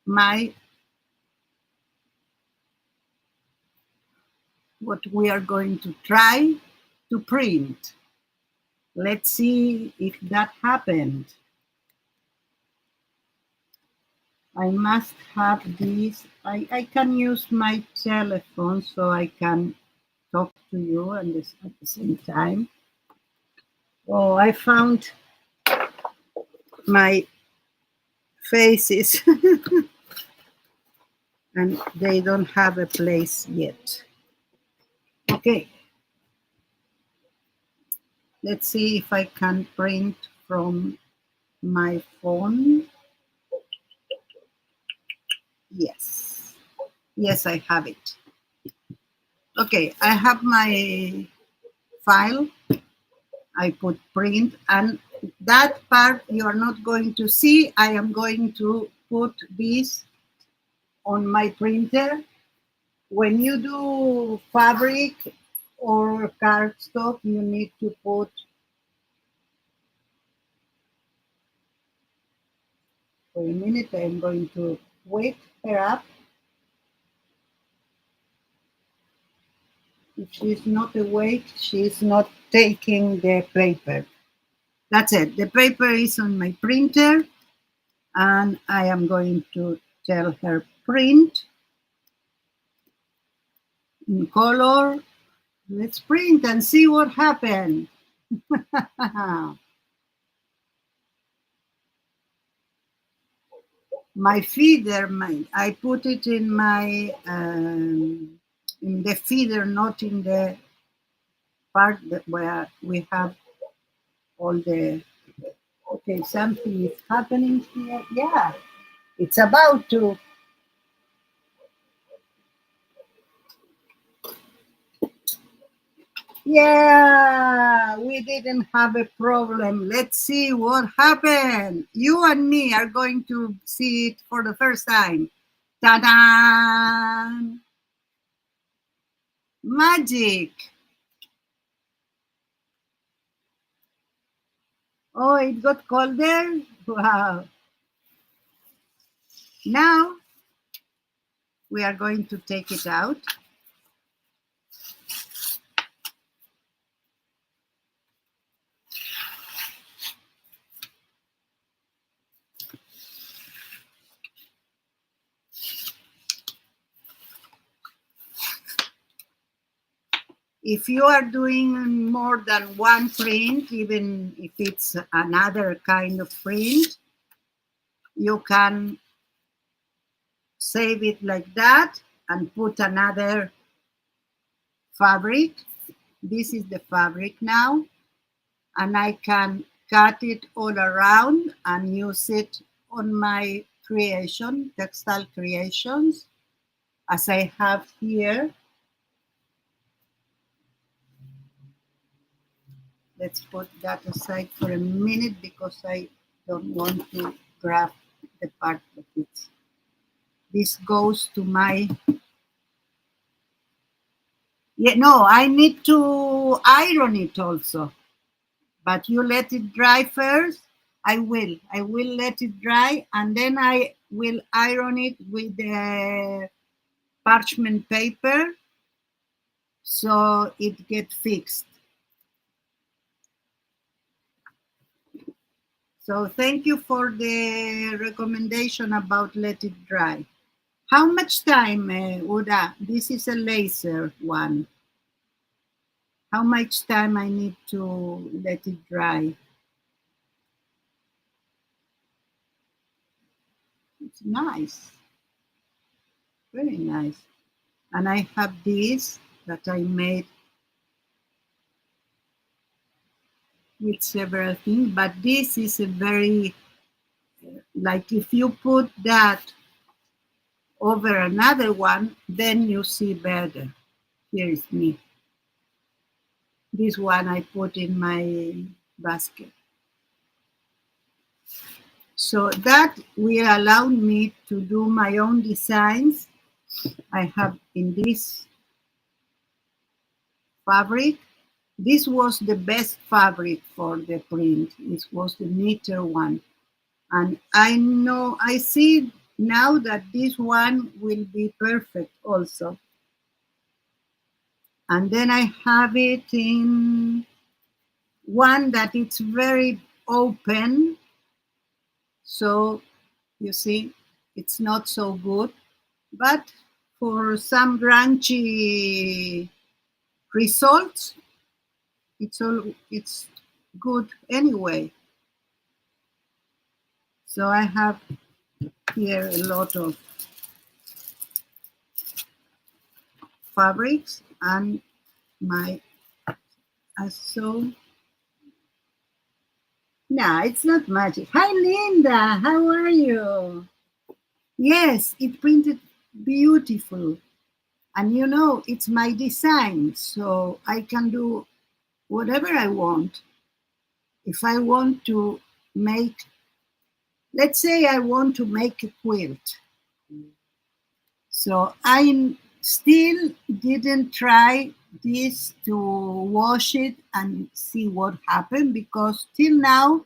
my what we are going to try to print. Let's see if that happened. I must have this. I can use my telephone so I can talk to you and this at the same time. Oh, I found my faces and they don't have a place yet. Okay, let's see if I can print from my phone. Yes, yes, I have it. Okay, I have my file. I put print, and that part you are not going to see. I am going to put this on my printer. When you do fabric or cardstock, you need to put, for a minute, I'm going to wake her up. If she's not awake, she's not taking the paper. That's it. The paper is on my printer, and I am going to tell her print in color. Let's print and see what happened. My feeder, I put it in my in the feeder, not in the part where we have all the. Okay, something is happening here. Yeah, it's about to. Yeah, we didn't have a problem. Let's see what happened. You and me are going to see it for the first time. Ta-da! Magic! Oh, it got colder? Wow. Now we are going to take it out. If you are doing more than one print, even if it's another kind of print, you can save it like that and put another fabric. This is the fabric now, and I can cut it all around and use it on my creation, textile creations, as I have here. Let's put that aside for a minute because I don't want to grab the part of it. This goes to my, yeah, no, I need to iron it also, but you let it dry first. I will let it dry, and then I will iron it with the parchment paper so it gets fixed. So thank you for the recommendation about let it dry. How much time, Uda? This is a laser one. How much time I need to let it dry? It's nice, very nice. And I have this that I made with several things, but this is a very, like if you put that over another one, then you see better. Here is me. This one I put in my basket. So that will allow me to do my own designs. I have in this fabric. This was the best fabric for the print. It was the meter one. And I see now that this one will be perfect also. And then I have it in one that it's very open. So you see, it's not so good. But for some grungy results, it's good anyway. So I have here a lot of fabrics and my so no, it's not magic. Hi Linda, how are you? Yes, it printed beautiful. And you know, it's my design, so I can do whatever I want. If I want to make, let's say I want to make a quilt. So I still didn't try this to wash it and see what happened, because till now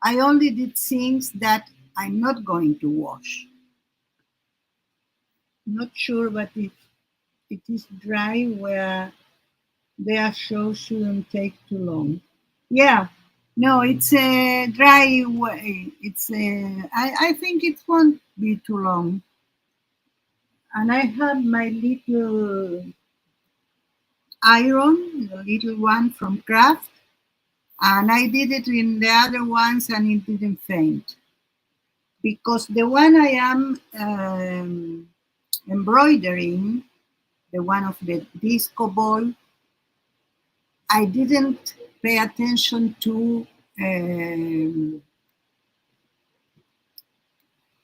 I only did things that I'm not going to wash. Not sure, but if it is dry where their show shouldn't take too long. Yeah, no, it's a dry way. I think it won't be too long. And I have my little iron, the little one from Craft, and I did it in the other ones and it didn't faint. Because the one I am embroidering, the one of the disco ball, I didn't pay attention um,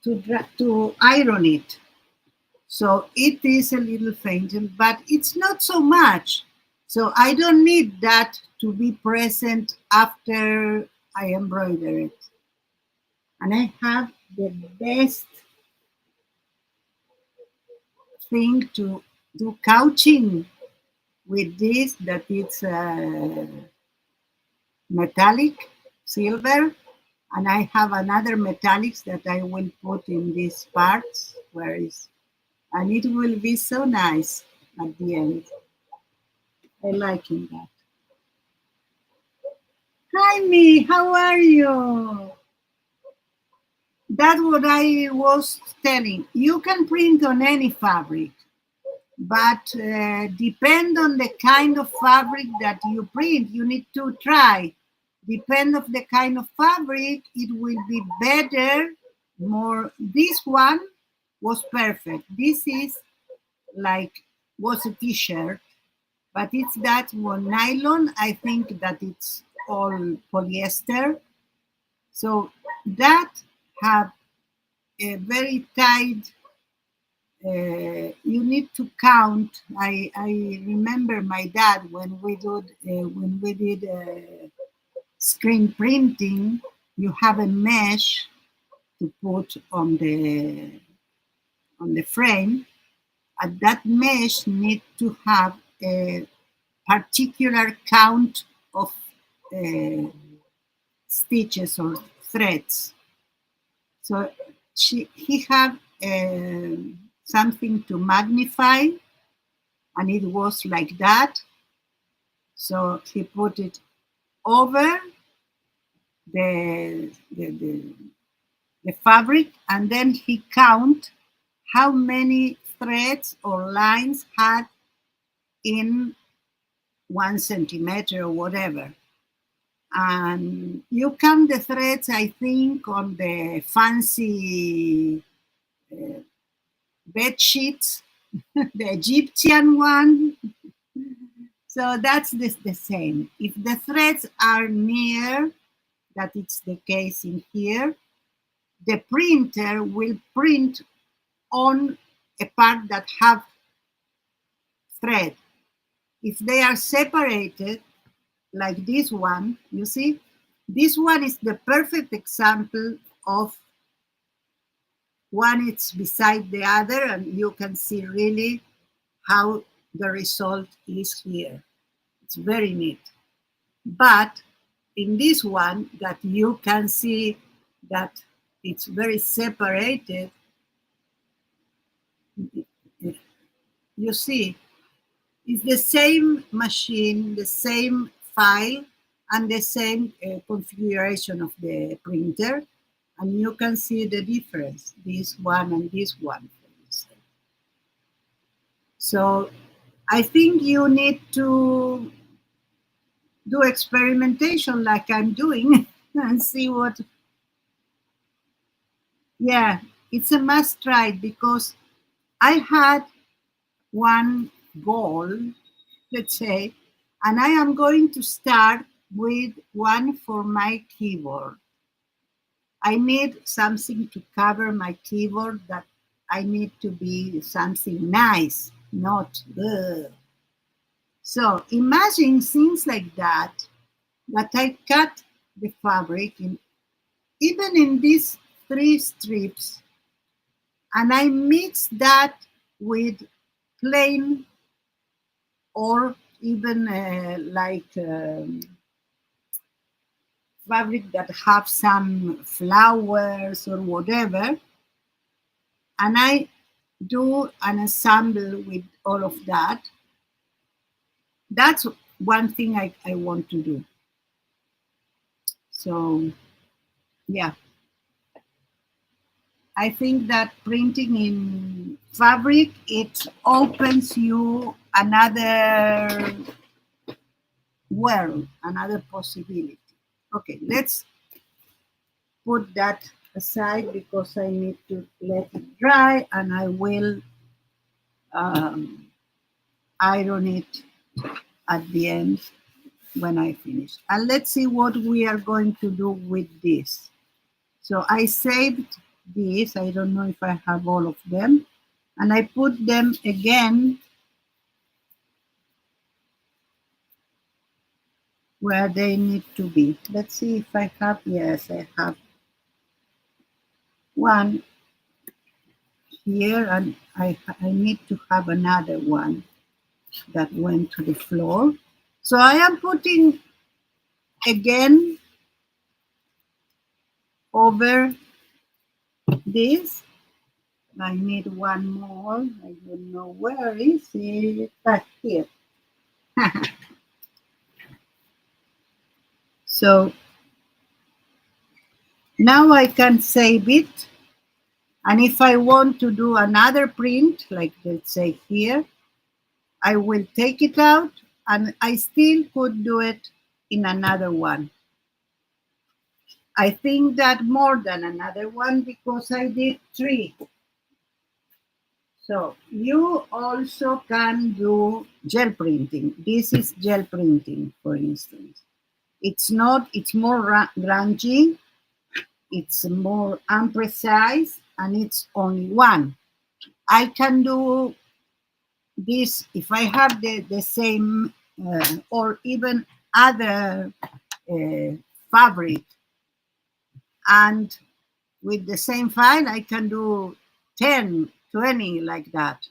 to iron it. So it is a little fainted, but it's not so much. So I don't need that to be present after I embroider it. And I have the best thing to do couching with this, that it's metallic silver, and I have another metallics that I will put in these parts where is, and it will be so nice at the end. I liking that. Hi, me. How are you? That's what I was telling. You can print on any fabric, but depend on the kind of fabric that you print. You need to try. Depend of the kind of fabric, it will be better. More. This one was perfect. This is like was a t-shirt, but it's that one nylon. I think that it's all polyester. So that have a very tight. You need to count. I remember my dad when we did screen printing. You have a mesh to put on the frame, and that mesh need to have a particular count of uh, stitches or threads. So he had something to magnify, and it was like that. So he put it over the, the, the, the fabric, and then he count how many threads or lines had in 1 centimeter or whatever. And you count the threads, I think, on the fancy bed sheets, the Egyptian one. So that's the same. If the threads are near, that it's the case in here, the printer will print on a part that have thread. If they are separated, like this one, you see, this one is the perfect example of one it's beside the other, and you can see really how the result is here. It's very neat. But in this one that you can see that it's very separated, you see, it's the same machine, the same file, and the same configuration of the printer, and you can see the difference, this one and this one, for instance. So I think you need to do experimentation like I'm doing and see what. Yeah, it's a must try because I had one goal, let's say, and I am going to start with one for my keyboard. I need something to cover my keyboard that I need to be something nice, not ugh. So imagine things like that I cut the fabric in, even in these three strips, and I mix that with plain or even fabric that have some flowers or whatever, and I do an ensemble with all of that. That's one thing I want to do. So yeah, I think that printing in fabric, it opens you another world, another possibility. Okay, let's put that aside because I need to let it dry, and I will um, iron it at the end when I finish. And let's see what we are going to do with this. So I saved these. I don't know if I have all of them. And I put them again where they need to be. Let's see if I have, yes, I have one here, and I need to have another one that went to the floor. So I am putting again over this. I need one more. I don't know where is it, but here. So now I can save it. And if I want to do another print, like let's say here, I will take it out and I still could do it in another one. I think that more than another one because I did three. So you also can do gel printing. This is gel printing, for instance. It's not, it's more grungy, it's more imprecise, and it's only one. I can do this if I have the same or even other fabric, and with the same file I can do 10, 20 like that.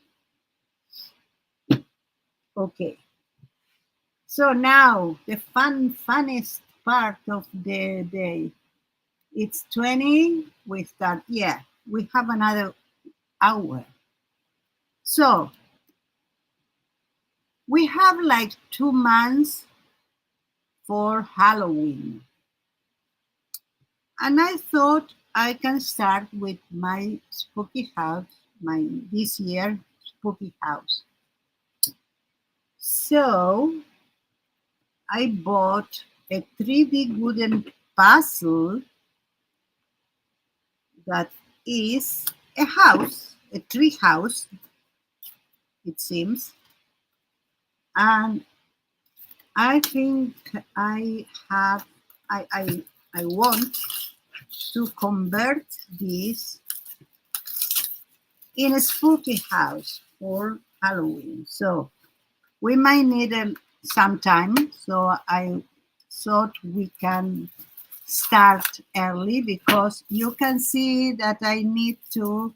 Okay, so now the funnest part of the day. It's 20, we start, yeah, we have another hour. So we have like 2 months for Halloween. And I thought I can start with my spooky house, my this year spooky house. So I bought a 3D wooden puzzle that is a house, a tree house, it seems. And I think I want to convert this in a spooky house for Halloween. So we might need some time. So I thought we can start early because you can see that I need to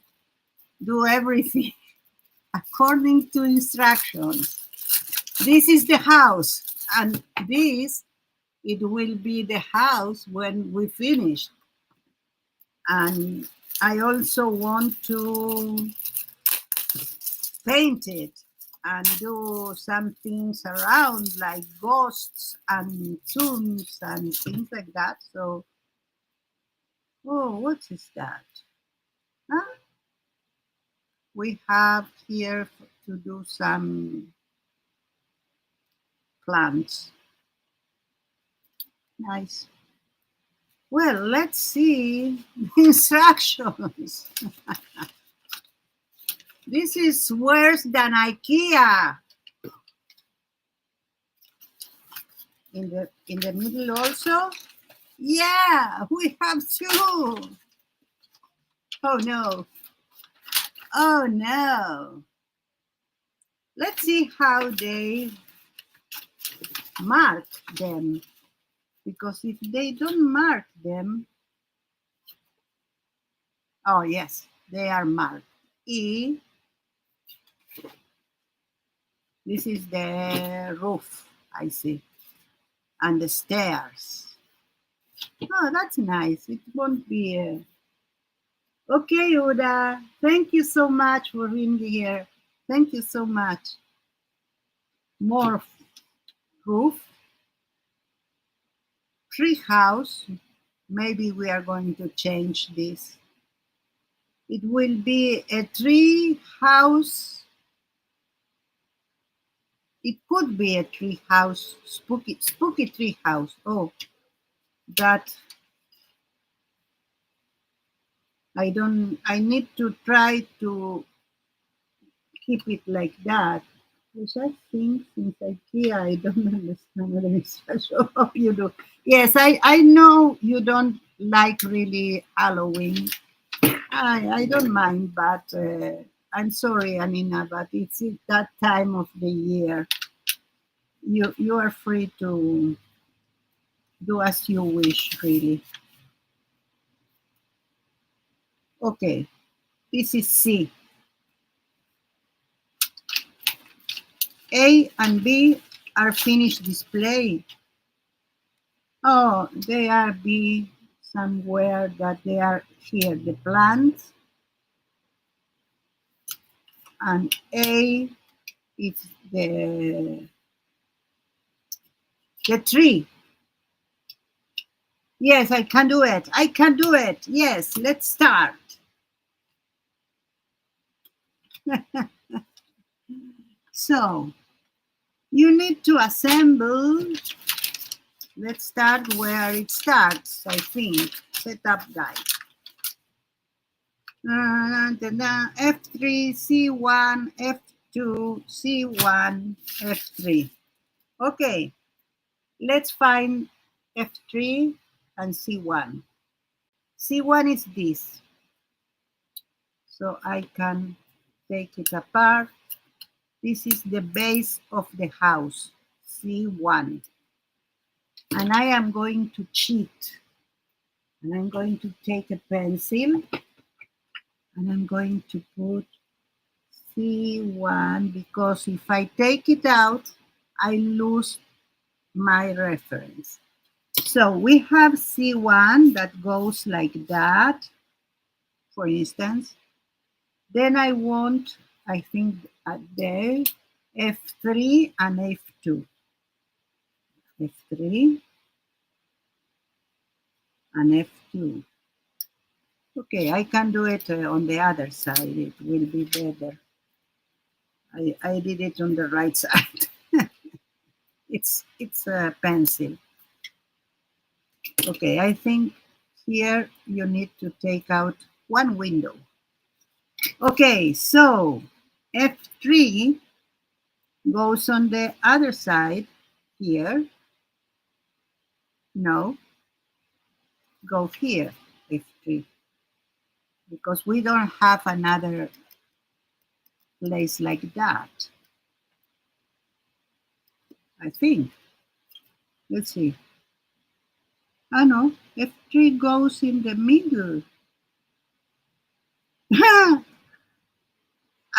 do everything according to instructions. This is the house, and this it will be the house when we finish. And I also want to paint it and do some things around like ghosts and tombs and things like that. So, oh, what is that? Huh? We have here to do some. plants. Nice. Well, let's see the instructions. This is worse than IKEA. In the middle also? Yeah, we have two. Oh no. Oh no. Let's see how they mark them. Because if they don't mark them, oh yes, they are marked. E, this is the roof, I see, and the stairs. Oh, that's nice. It won't be. Okay, Uda. Thank you so much for being here. Thank you so much. More roof, tree house. Maybe we are going to change this. It will be a tree house. It could be a tree house, spooky tree house. Oh, that I need to try to keep it like that. Which I think since IKEA, I don't understand what instruction. Hope you do. Yes, I know you don't like really Halloween. I don't mind, but I'm sorry, Anina, but it's that time of the year. You are free to do as you wish, really. Okay, this is C. A and B are finished display. Oh, they are B somewhere that they are here, the plants, and A is the tree. Yes, I can do it. I can do it. Yes, let's start. So, you need to assemble. Let's start where it starts, I think. Setup guide. F3, C1, F2, C1, F3. Okay, let's find F3 and C1. C1 is this. So I can take it apart. This is the base of the house, C1. And I am going to cheat. And I'm going to take a pencil and I'm going to put C1 because if I take it out, I lose my reference. So we have C1 that goes like that, for instance. Then I want, I think, there, F3 and F2. F3 and F2. Okay, I can do it on the other side. It will be better. I did it on the right side. It's a pencil. Okay, I think here you need to take out one window. Okay, so F3 goes on the other side here. No, go here, F3, because we don't have another place like that. I think. Let's see. Oh no, F3 goes in the middle.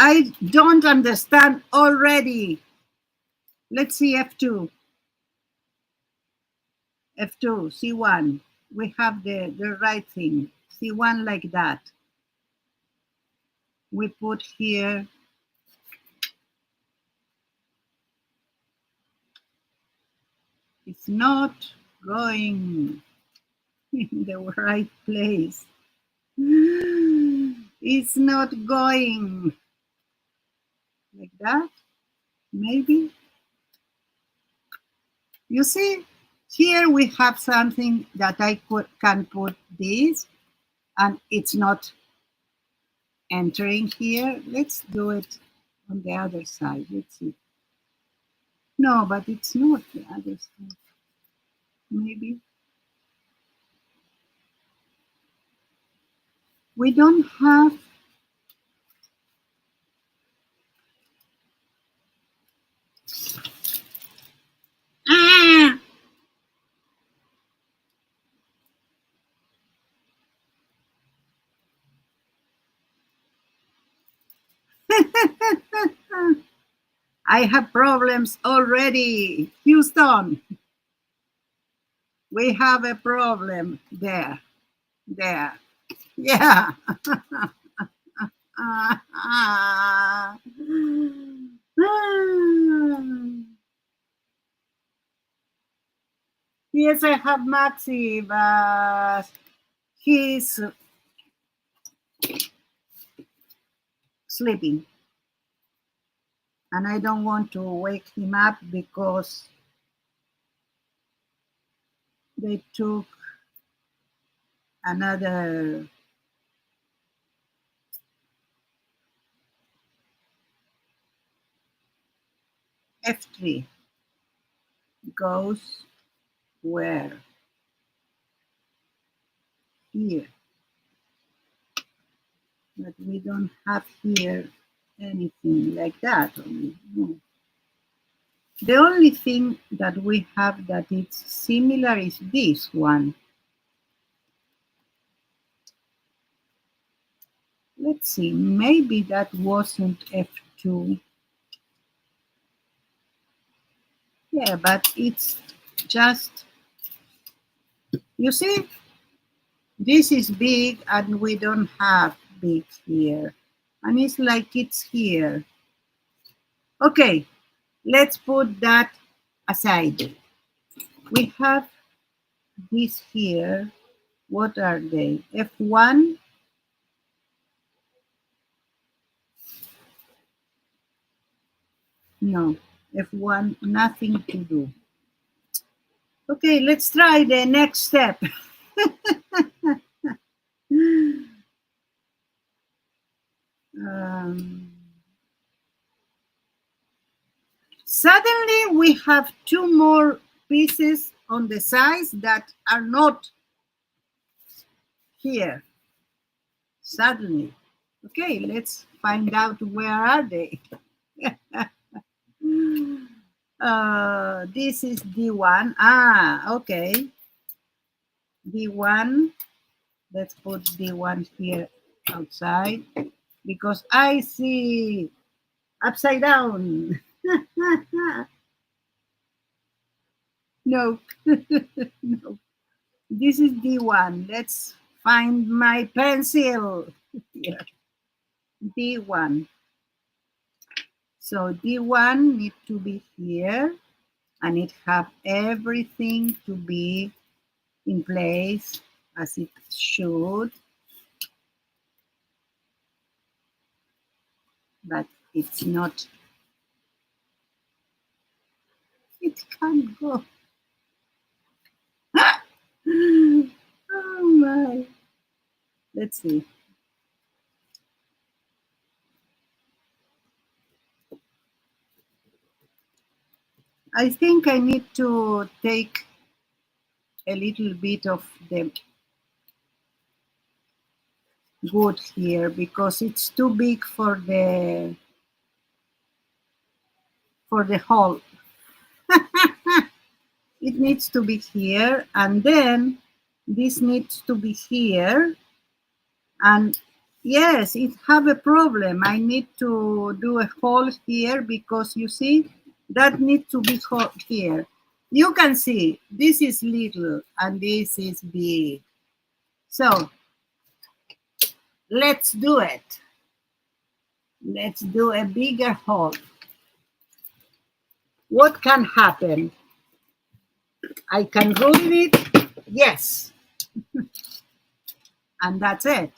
I don't understand already. Let's see F2. F2, C1. We have the right thing. C1 like that. We put here it's not going in the right place. It's not going like that, maybe. You see, here we have something that can put this, and it's not entering here. Let's do it on the other side. Let's see. No, but it's not the other side. Maybe. We don't have. Ah! I have problems already. Houston, we have a problem there. There. Yeah. Yes, I have Maxi, but he's sleeping. And I don't want to wake him up because they took another F3 goes where? Here. But we don't have here anything like that. No. The only thing that we have that it's similar is this one. Let's see, maybe that wasn't F2. Yeah, but it's just, you see, this is big and we don't have big here. And it's like it's here. Okay, let's put that aside. We have this here. What are they? F1? No, F1, nothing to do. Okay, let's try the next step. Suddenly we have two more pieces on the sides that are not here. Suddenly. Okay, let's find out where are they. This is D1. Ah, okay. D1. Let's put D1 here outside because I see upside down. No, no. This is D1. Let's find my pencil. Here. D1. So D1 need to be here and it have everything to be in place as it should. But it's not. It can't go. Oh my. Let's see. I think I need to take a little bit of the wood here because it's too big for the hole. It needs to be here, and then this needs to be here. And yes, it have a problem. I need to do a hole here because you see, that needs to be here. You can see this is little and this is big. So let's do it. Let's do a bigger hole. What can happen? I can ruin it. Yes. And that's it.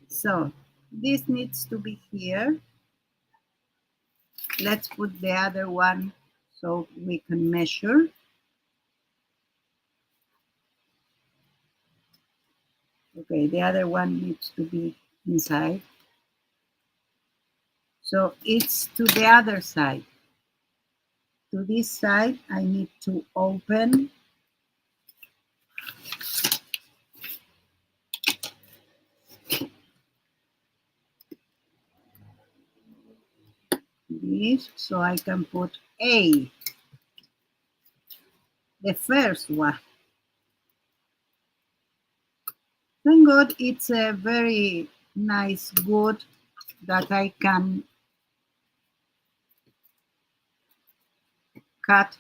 So this needs to be here. Let's put the other one so we can measure. Okay, the other one needs to be inside. So it's to the other side. To this side, I need to open this so I can put A, the first one. Thank God it's a very nice wood that I can cut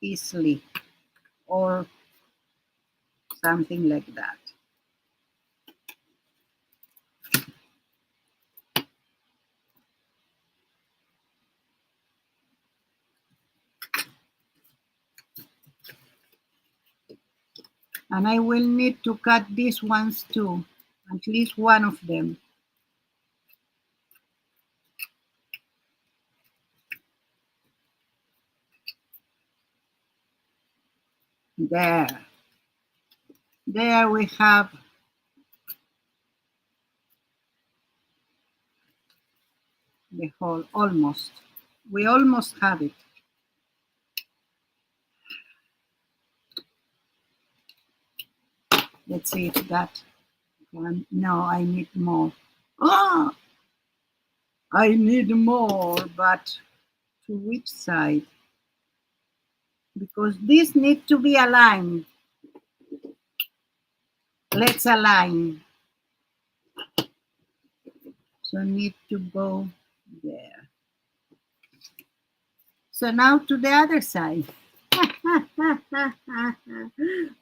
easily or something like that. And I will need to cut these ones too, at least one of them. There. There we have the whole, almost. We almost have it. Let's see if that one, no, I need more. Oh, I need more, but to which side? Because these need to be aligned. Let's align. So need to go there. So now to the other side.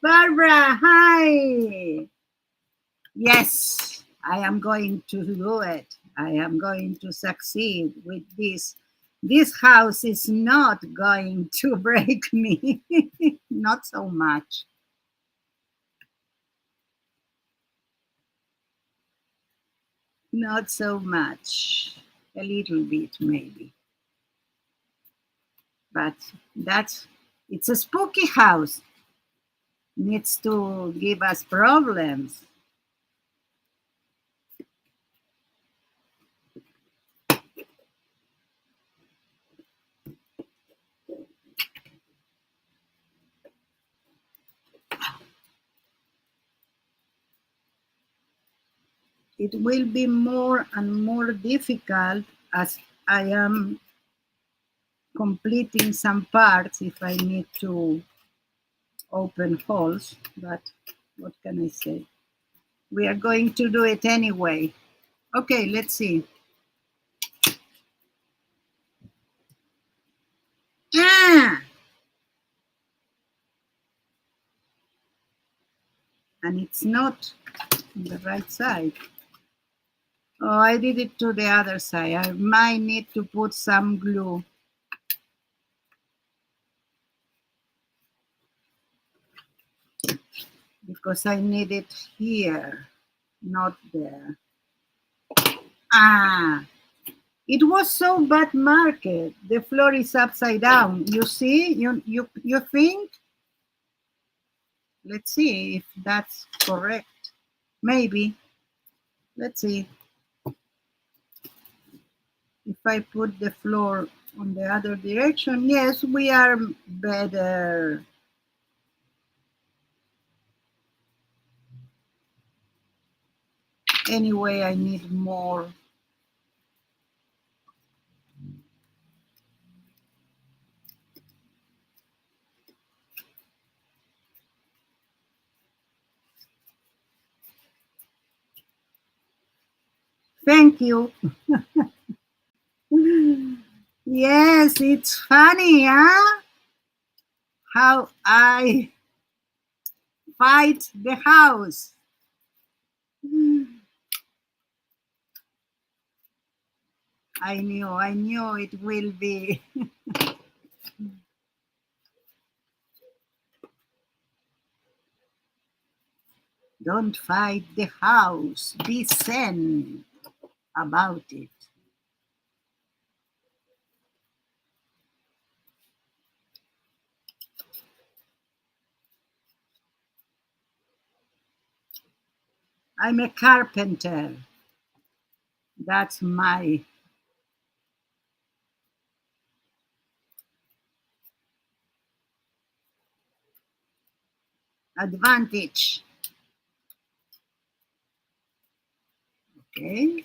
Barbara, hi. Yes, I am going to do it. I am going to succeed with this. This house is not going to break me. Not so much. Not so much. A little bit, maybe. But it's a spooky house. Needs to give us problems. It will be more and more difficult as I am completing some parts if I need to open holes, but what can I say? We are going to do it anyway. Okay, let's see. Ah! And it's not on the right side. Oh, I did it to the other side. I might need to put some glue. Because I need it here, not there. Ah, it was so bad marked. The floor is upside down. You see? You think? Let's see if that's correct. Maybe. Let's see. If I put the floor on the other direction, yes, we are better. Anyway, I need more. Thank you. Yes, it's funny, huh? How I fight the house. I knew it will be. Don't fight the house. Be zen about it. I'm a carpenter. That's my advantage. Okay,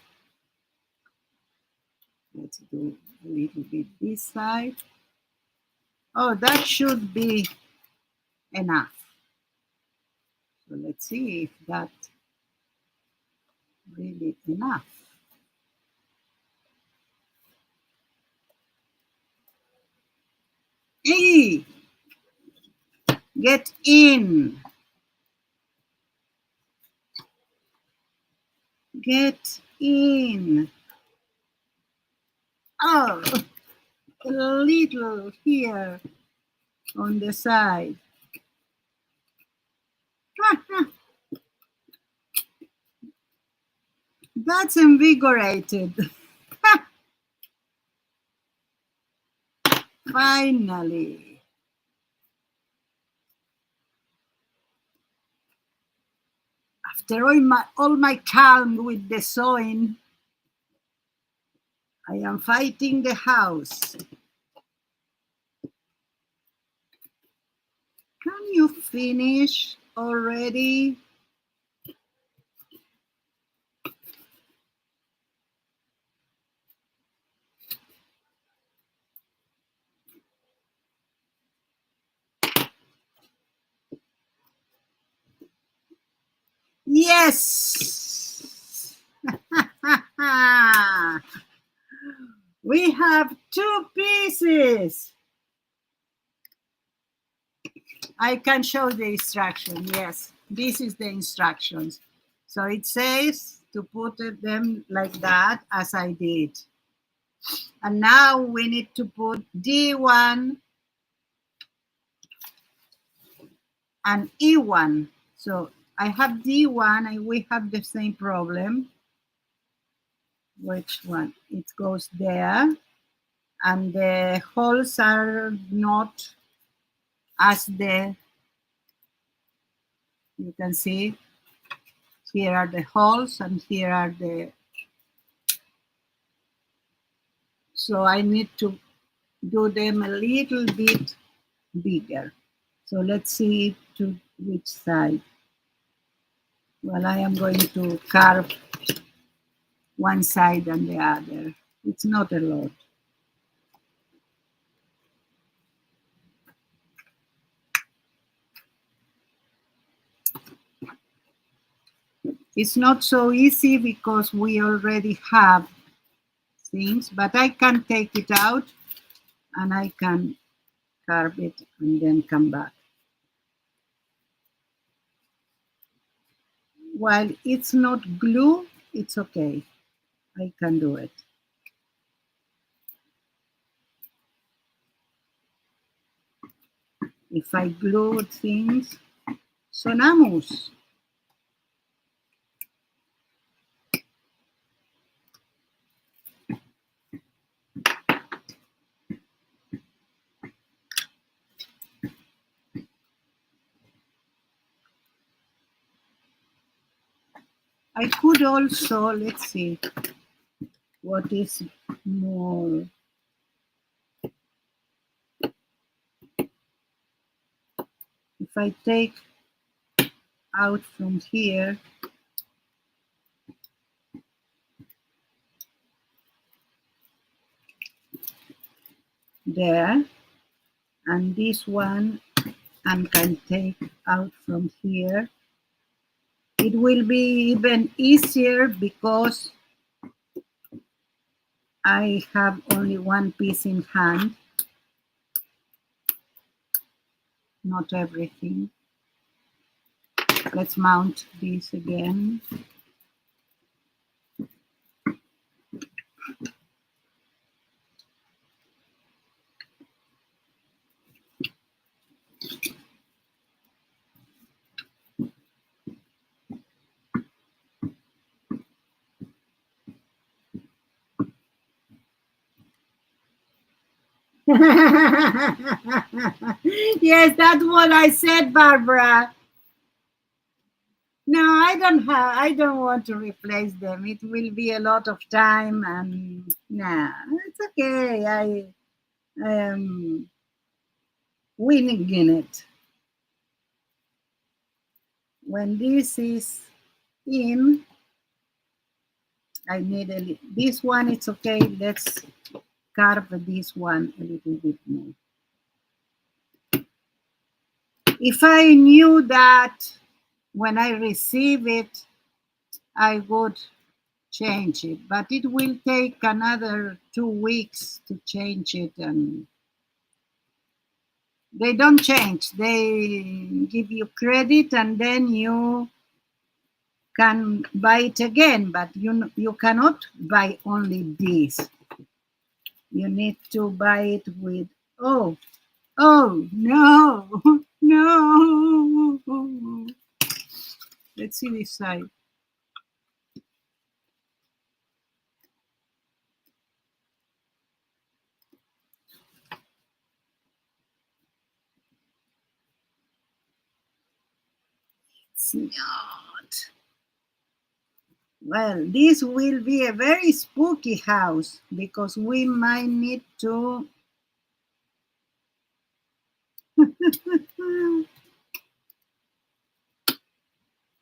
let's do a little bit this side. Oh, that should be enough. So let's see if that's really enough. Hey, get in. Get in. Oh, a little here on the side. That's invigorated. Finally. After all my calm with the sewing, I am fighting the house. Can you finish already? Yes! We have 2 pieces. I can show the instruction. Yes, this is the instructions. So it says to put them like that, as I did. And now we need to put D1 and E1. So I have D1 and we have the same problem. Which one? It goes there. And the holes are not as you can see, here are the holes and here are so I need to do them a little bit bigger. So let's see to which side. Well, I am going to carve one side and the other. It's not a lot. It's not so easy because we already have things, but I can take it out and I can carve it and then come back. While it's not glue, it's okay. I can do it. If I glue things, sonamos. I could also, let's see, what is more. If I take out from here, there, and this one, and can take out from here, it will be even easier because I have only one piece in hand, not everything. Let's mount this again. Yes, that's what I said, Barbara. No, I don't want to replace them. It will be a lot of time, and nah, it's okay. I am winning in it. When this is in, I need this one. It's okay. Let's carve this one a little bit more. If I knew that when I receive it, I would change it, but it will take another 2 weeks to change it, and they don't change. They give you credit, and then you can buy it again, but you cannot buy only this. You need to buy it with, oh no, no. Let's see this side. It's not. Well, this will be a very spooky house because we might need to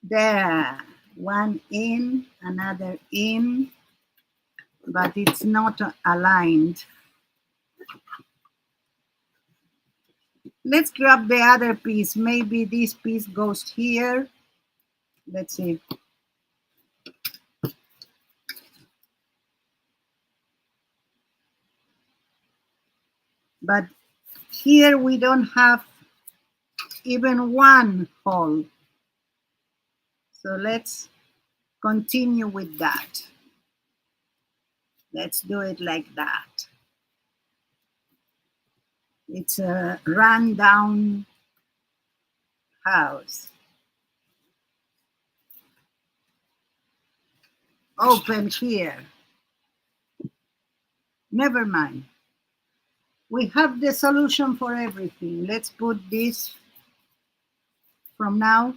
there, one in, another in, but it's not aligned. Let's grab the other piece. Maybe this piece goes here. Let's see. But here we don't have even one hole. So let's continue with that. Let's do it like that. It's a rundown house. Open here. Never mind. We have the solution for everything. Let's put this from now.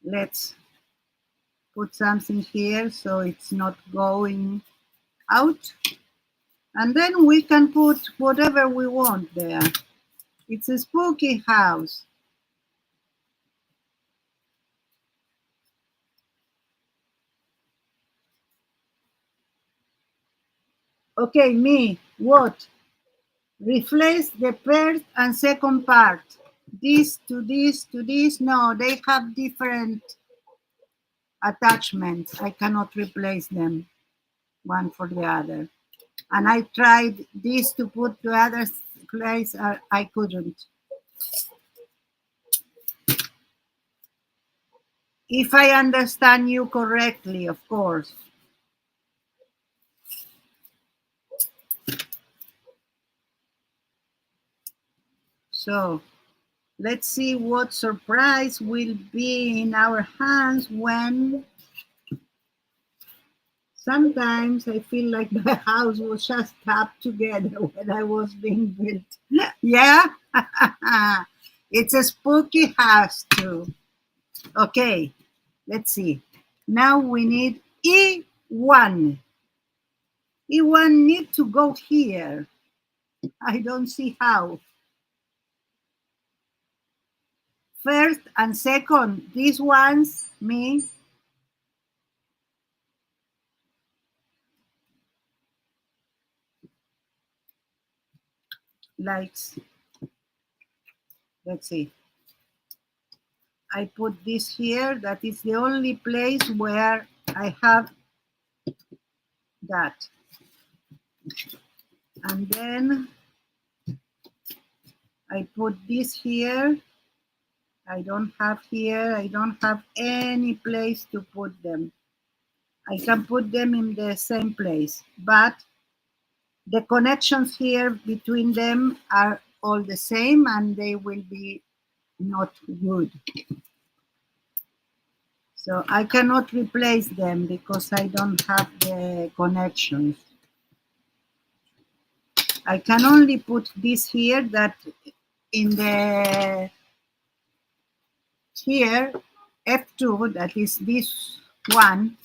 Let's put something here so it's not going out. And then we can put whatever we want there. It's a spooky house. Okay, me, what? Replace the first and second part. This to this to this. No, they have different attachments. I cannot replace them one for the other. And I tried this to put the other place. I couldn't. If I understand you correctly, of course. So let's see what surprise will be in our hands when sometimes I feel like the house was just tapped together when I was being built. Yeah? It's a spooky house too. Okay, let's see. Now we need E1. E1 need to go here. I don't see how. First and second, these ones, me. Likes. Let's see. I put this here. That is the only place where I have that. And then I put this here. I don't have here. I don't have any place to put them. I can put them in the same place, but the connections here between them are all the same and they will be not good. So I cannot replace them because I don't have the connections. I can only put this here, that in the here F2, that is this one,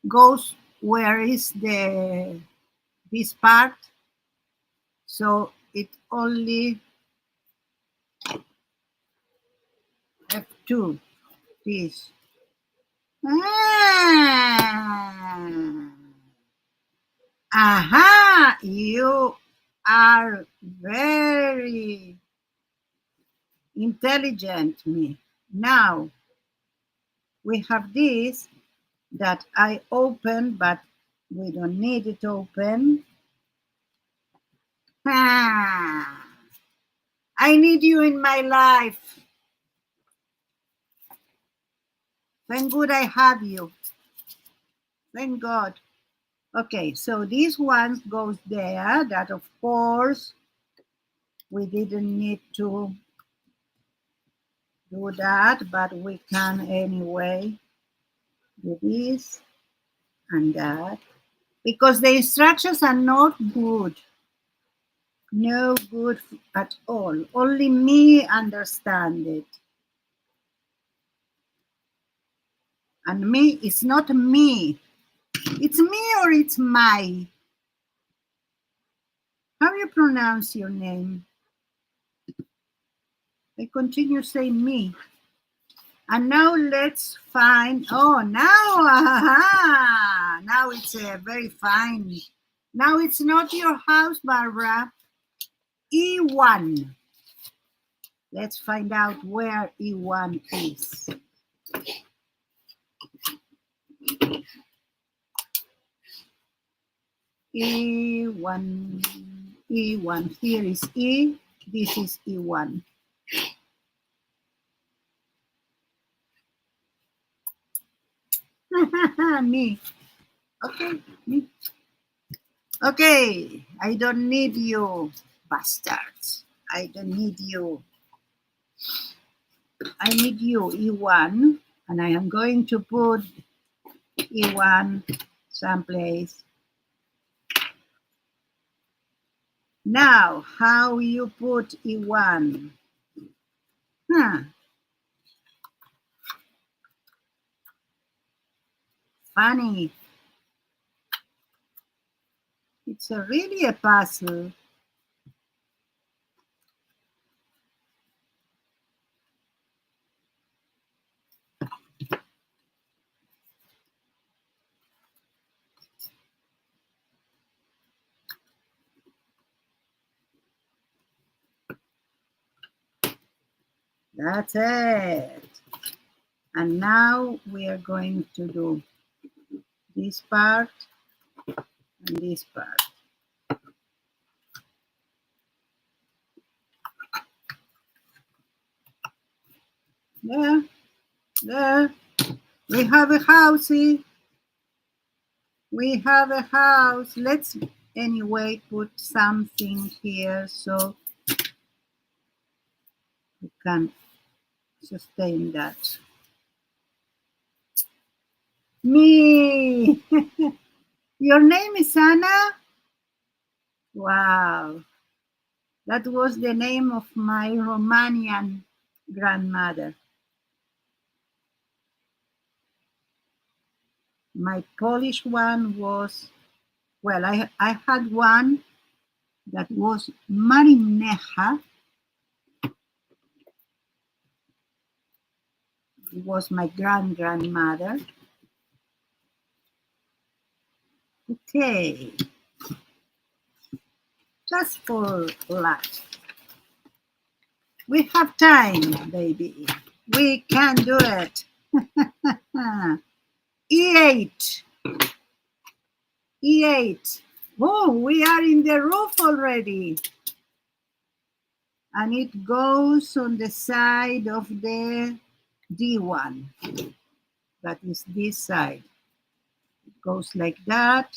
goes where is this part, so it only F2, this. Aha, you are very intelligent, me. Now we have this that I open, but we don't need it open. Ah, I need you in my life. Thank God I have you. Thank God. Okay, so this one goes there. That, of course, we didn't need to do that, but we can anyway do this and that. Because the instructions are not good. No good at all. Only me understand it. And me is not me. It's me or it's my. How you pronounce your name? I continue saying me. And now let's find, oh, now, now it's very fine. Now it's not your house, Barbara. E1. Let's find out where E1 is. E1, E1. Here is E. This is E1. Me. Okay, me. Okay, I don't need you, bastards. I don't need you. I need you, E1, and I am going to put E1 someplace. Now, how you put E1? Huh. Funny. It's really a puzzle. That's it. And now we are going to do this part and this part. There, there. We have a housey. We have a house. Let's anyway put something here so we can sustain that. Me. Your name is Anna? Wow. That was the name of my Romanian grandmother. My Polish one was, well, I had one that was Marinecha. It was my grandmother. Okay. Just for laughs. We have time, baby. We can do it. E8. E8. Oh, we are in the roof already. And it goes on the side of the D1. That is this side. It goes like that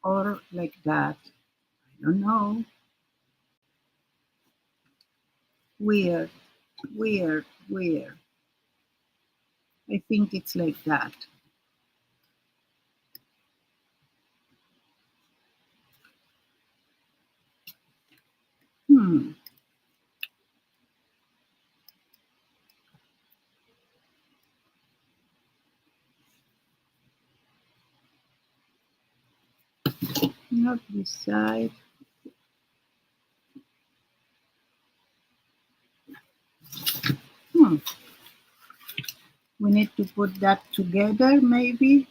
or like that. I don't know. Weird, weird, weird. I think it's like that. Not this side. We need to put that together, maybe,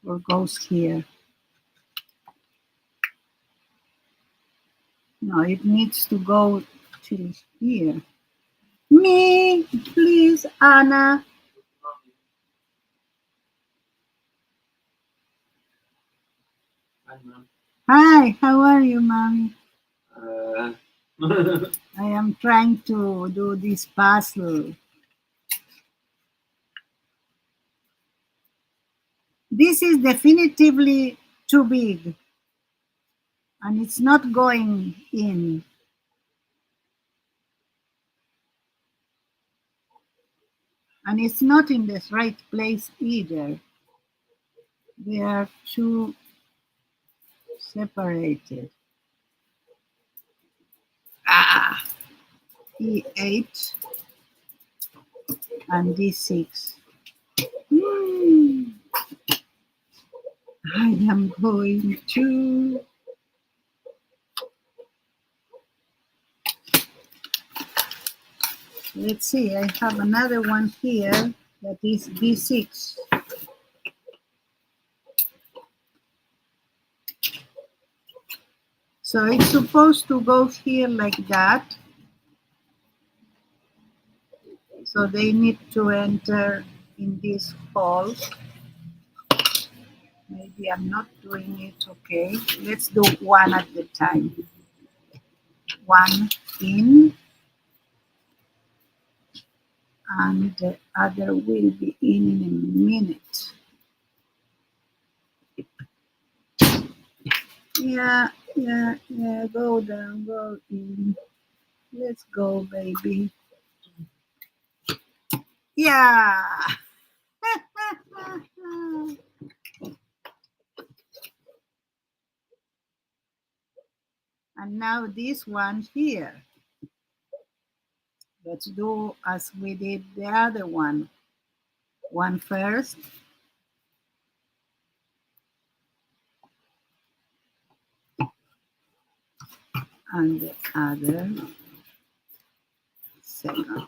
or goes here. No, it needs to go till here. Me, please, Anna. Hi, how are you, mommy? I am trying to do this puzzle. This is definitively too big, and it's not going in. And it's not in the right place either. They are too separated. Ah, E8 and D6. I am going to. Let's see, I have another one here that is D6. So it's supposed to go here like that. So they need to enter in this hole. Maybe I'm not doing it okay. Let's do one at a time. One in, and the other will be in a minute. Yeah, go down, go in. Let's go, baby. Yeah. And now this one here. Let's do as we did the other one. One first. And the other second.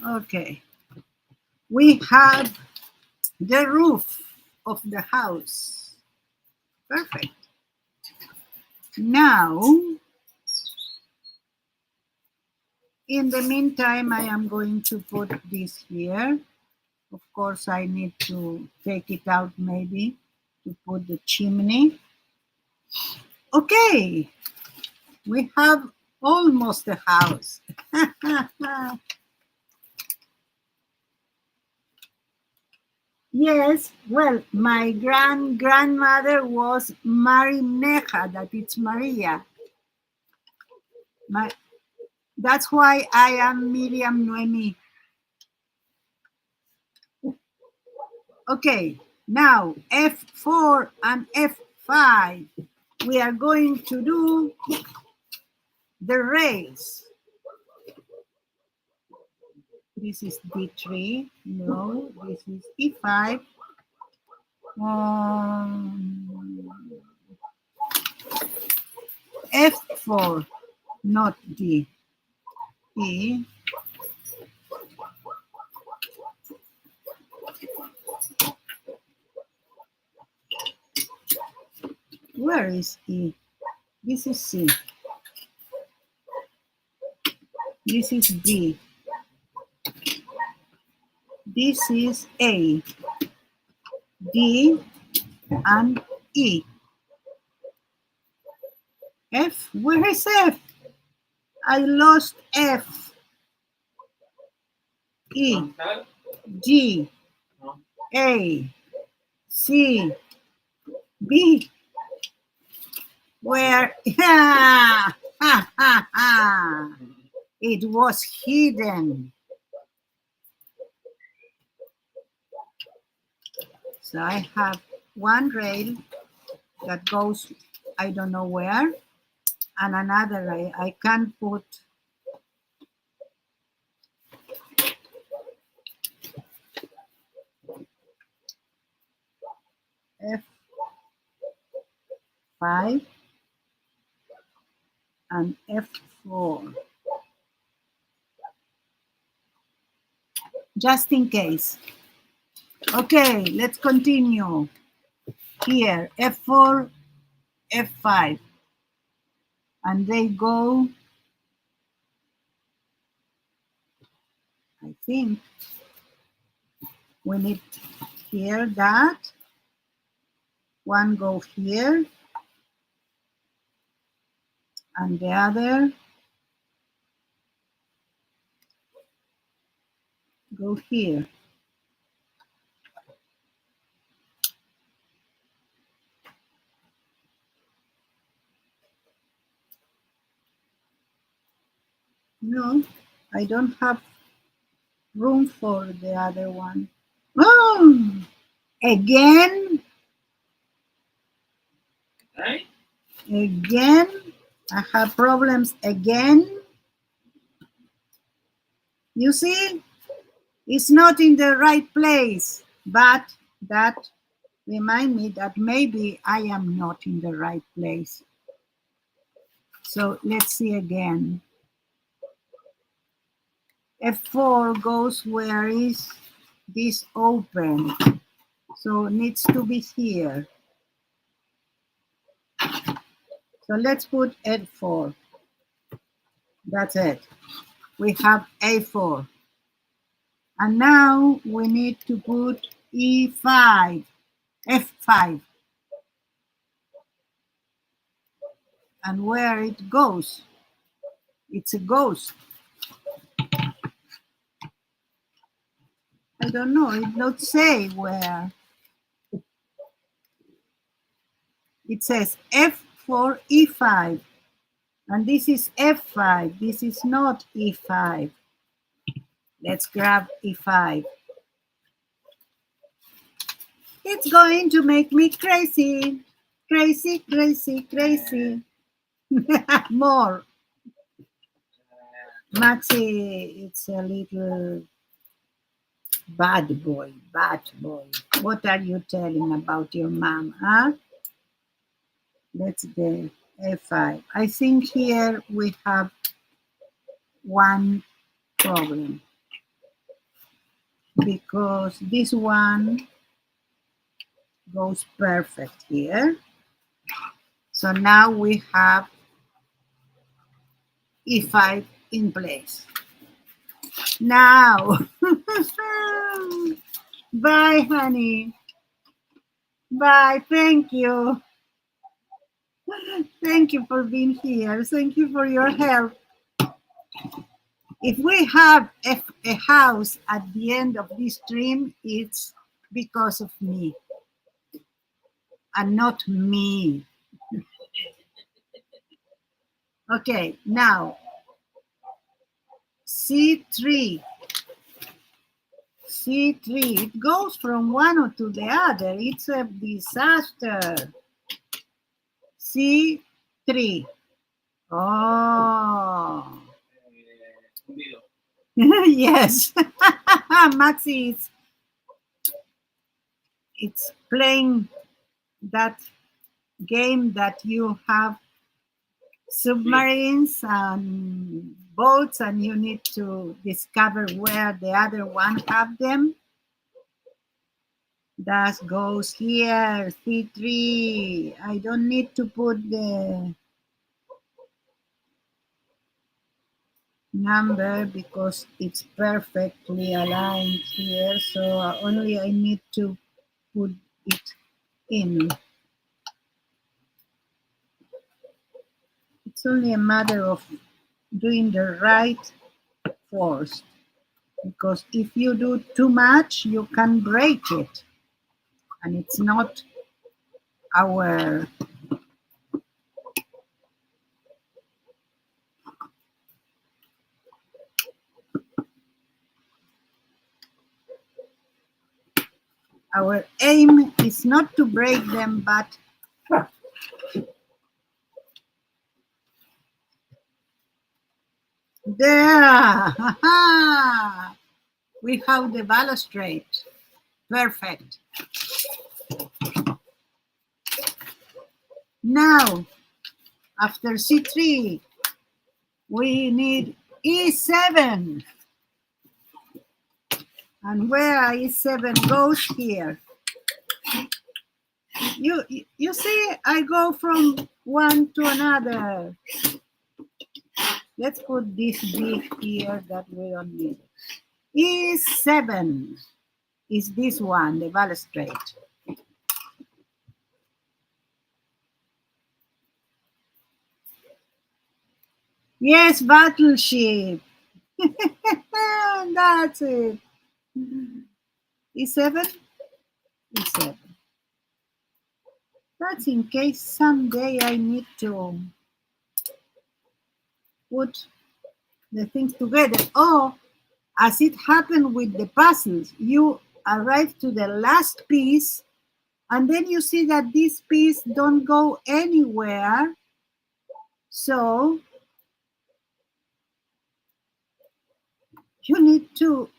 Okay. We have the roof of the house. Perfect. Now, in the meantime, I am going to put this here. Of course, I need to take it out maybe to put the chimney. Okay, we have almost a house. Yes, well, my grandmother was Marineja, that it's Maria. That's why I am Miriam Noemi. Okay, now F4 and F5. We are going to do the rails. This is D3. No, this is E5. F4, not D. E. Where is E? This is C. This is B. This is A, D, and E. F, where is F? I lost F. E, G, A, C, B. Where? Ha, ha, ha, ha. It was hidden. So I have one rail that goes, I don't know where, and another rail. I can put F5 and F4, just in case. Okay, let's continue. Here, F4, F5, and they go, I think we need here that, one go here, and the other go here. No, I don't have room for the other one. Oh, again, again, I have problems again. You see, it's not in the right place, but that remind me that maybe I am not in the right place. So let's see again. F4 goes where is this open, so it needs to be here. So let's put F4. That's it. We have A4. And now we need to put E5, F5. And where it goes, it's a ghost. I don't know, it not say where. It says F4, E5. And this is F5, this is not E5. Let's grab E5. It's going to make me crazy. Crazy, crazy, crazy. More. Maxi, it's a little bad boy, bad boy. What are you telling about your mom, huh? Let's get F5. I think here we have one problem, because this one goes perfect here. So now we have E5 in place. Now, bye, honey. Bye, thank you. Thank you for being here. Thank you for your help. If we have a house at the end of this stream, it's because of me and not me. Okay, now C3. C3, it goes from one to the other. It's a disaster. C3. Oh. Yes. Maxi, it's playing that game that you have submarines and boats and you need to discover where the other one have them. That goes here, C3. I don't need to put the number because it's perfectly aligned here, so only I need to put it in. It's only a matter of doing the right force, because if you do too much, you can break it, and it's not our aim is not to break them, but there, we have the balustrade. Perfect. Now, after C3, we need E7. And where E7 goes here. You see, I go from one to another. Let's put this big here that we don't need. E7 is this one, the balustrade. Yes, battleship. That's it. E7, E7. That's in case someday I need to put the things together. Or, as it happened with the puzzles, you arrive to the last piece, and then you see that this piece don't go anywhere. So you need to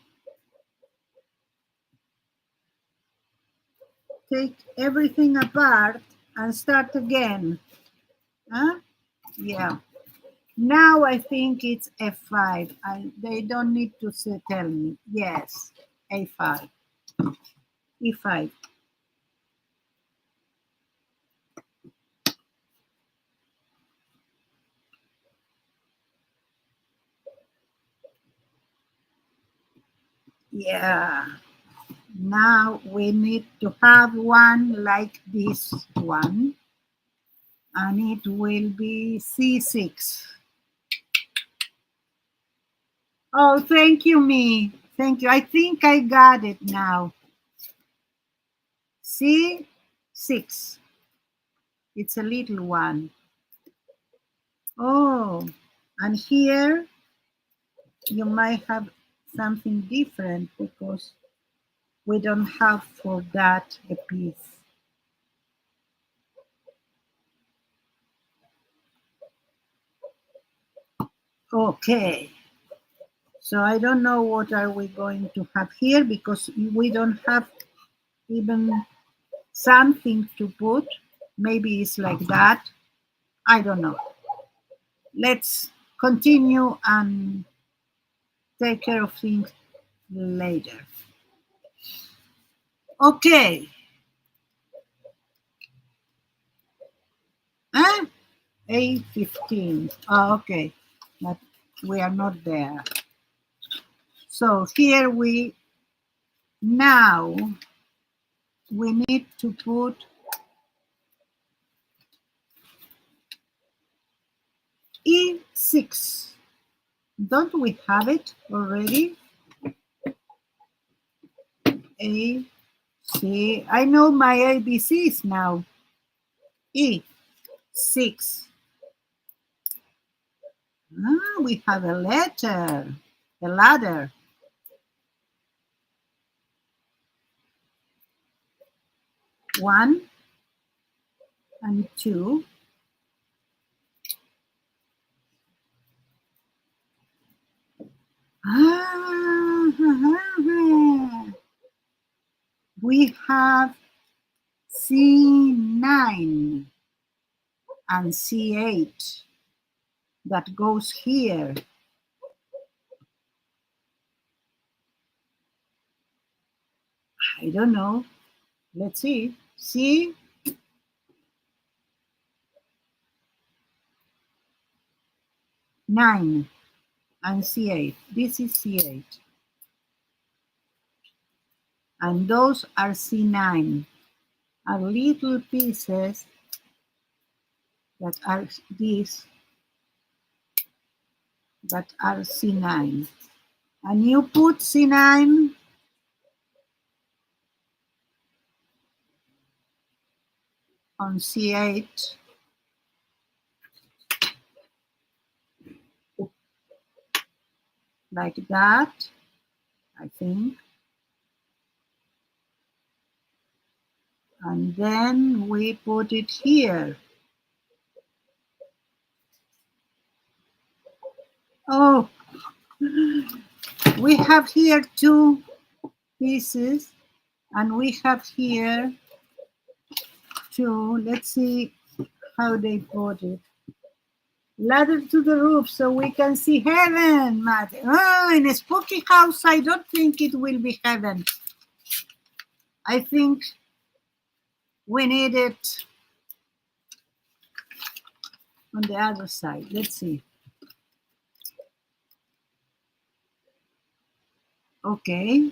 take everything apart and start again. Huh? Yeah. Now I think it's F5. They don't need to tell me. Yes, A5, E5. Yeah. Now we need to have one like this one, and it will be C6. Oh, thank you, me. Thank you. I think I got it now. C6. It's a little one. Oh, and here you might have something different because we don't have for that a piece. Okay. So I don't know what are we going to have here because we don't have even something to put. Maybe it's like that. I don't know. Let's continue and take care of things later. Okay. Huh? A15. Oh, okay. But we are not there. So here now we need to put E6. Don't we have it already? A, C. I know my ABCs now. E6. Ah, we have a letter, a ladder. 1 and 2. We have C9 and C8 that goes here. I don't know. Let's see. C9 and C8. This is C8. And those are C9. Are little pieces that are these that are C9. And you put C9 on C8 like that, I think. And then we put it here. Oh, we have here 2 pieces, and we have here 2. Let's see how they put it. Ladder to the roof so we can see heaven, Matt. Oh, in a spooky house, I don't think it will be heaven. I think we need it on the other side. Let's see. Okay,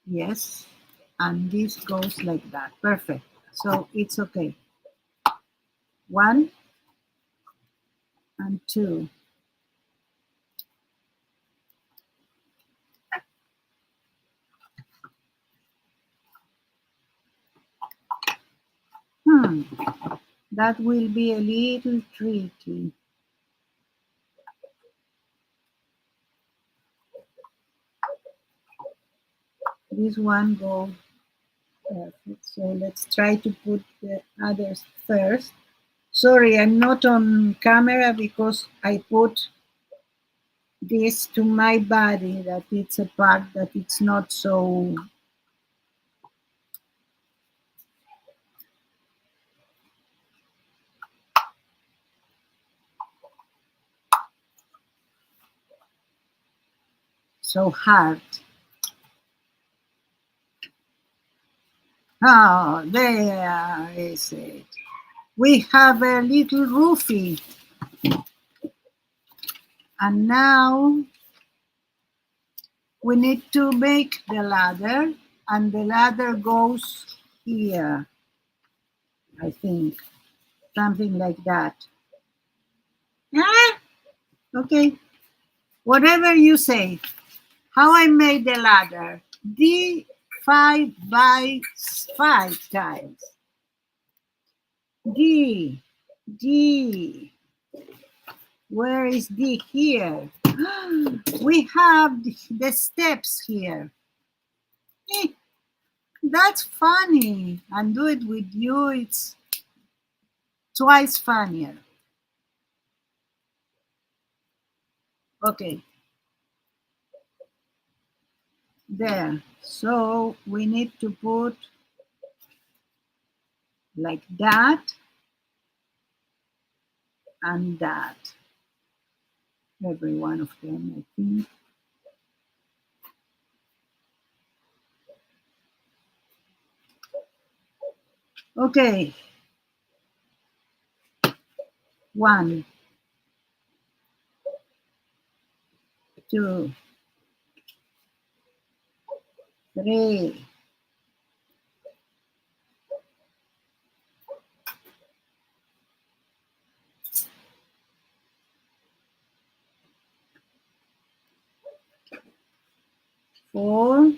yes. And this goes like that. Perfect. So it's okay. 1 and 2. That will be a little tricky. This one goes perfect. So let's try to put the others first. Sorry, I'm not on camera because I put this to my body, that it's a part that it's not so hard. Oh, there is it. We have a little roofie. And now we need to make the ladder, and the ladder goes here, I think. Something like that. Ah, okay, whatever you say. How I made the ladder? D5 by 5 times. D, D. Where is D? Here. We have the steps here. That's funny. And do it with you, it's twice funnier. Okay. There. So we need to put like that and that. Every one of them, I think. Okay. 1, 2, 3. 4.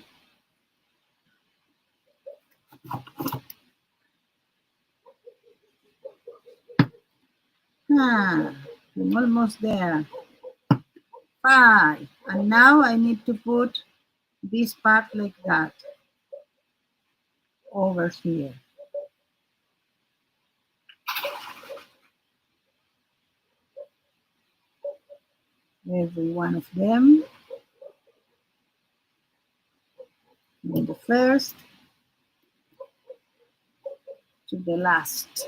I'm almost there. 5. And now I need to put this part like that over here. Every one of them. From the first to the last.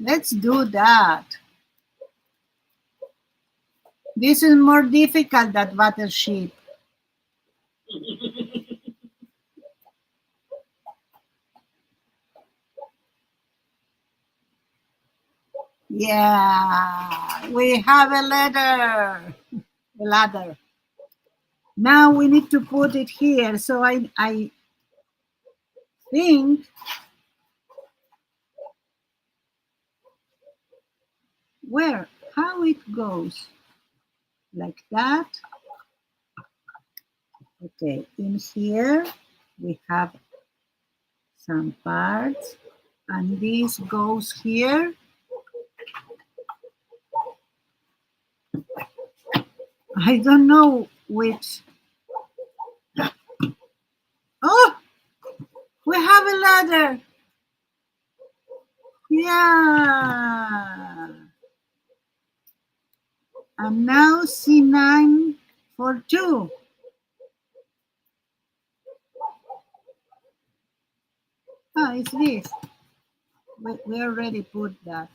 Let's do that. This is more difficult than Battleship. Yeah, we have a ladder. A ladder. Now we need to put it here. So I think how it goes. Like that. Okay, in here we have some parts, and this goes here. I don't know which. Oh, we have a ladder. Yeah. And now C9 for 2. It's this. We already put that.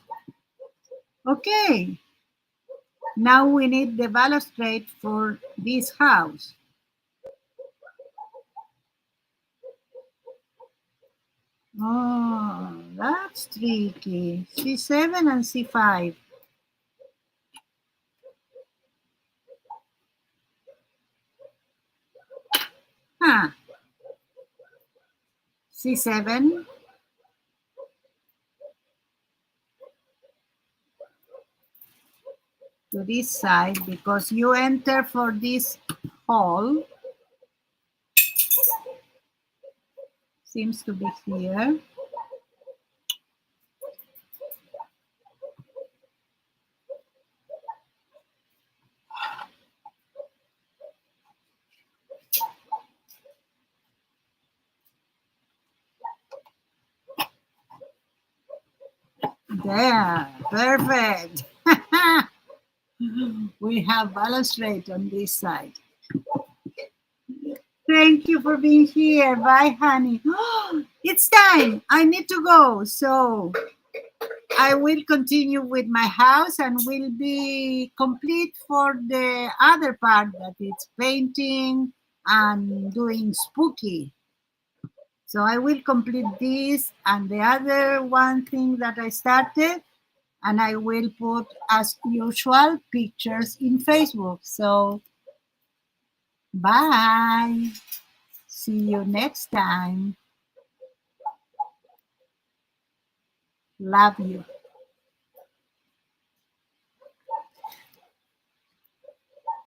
Okay, now we need the balustrade for this house. Oh, that's tricky. C7 and C5. Huh. C7 to this side because you enter for this hall. Seems to be here. There, perfect. We have balustrade on this side. Thank you for being here. Bye, honey. It's time. I need to go. So I will continue with my house and will be complete for the other part that it's painting and doing spooky. So I will complete this and the other one thing that I started, and I will put, as usual, pictures in Facebook. So bye. See you next time. Love you.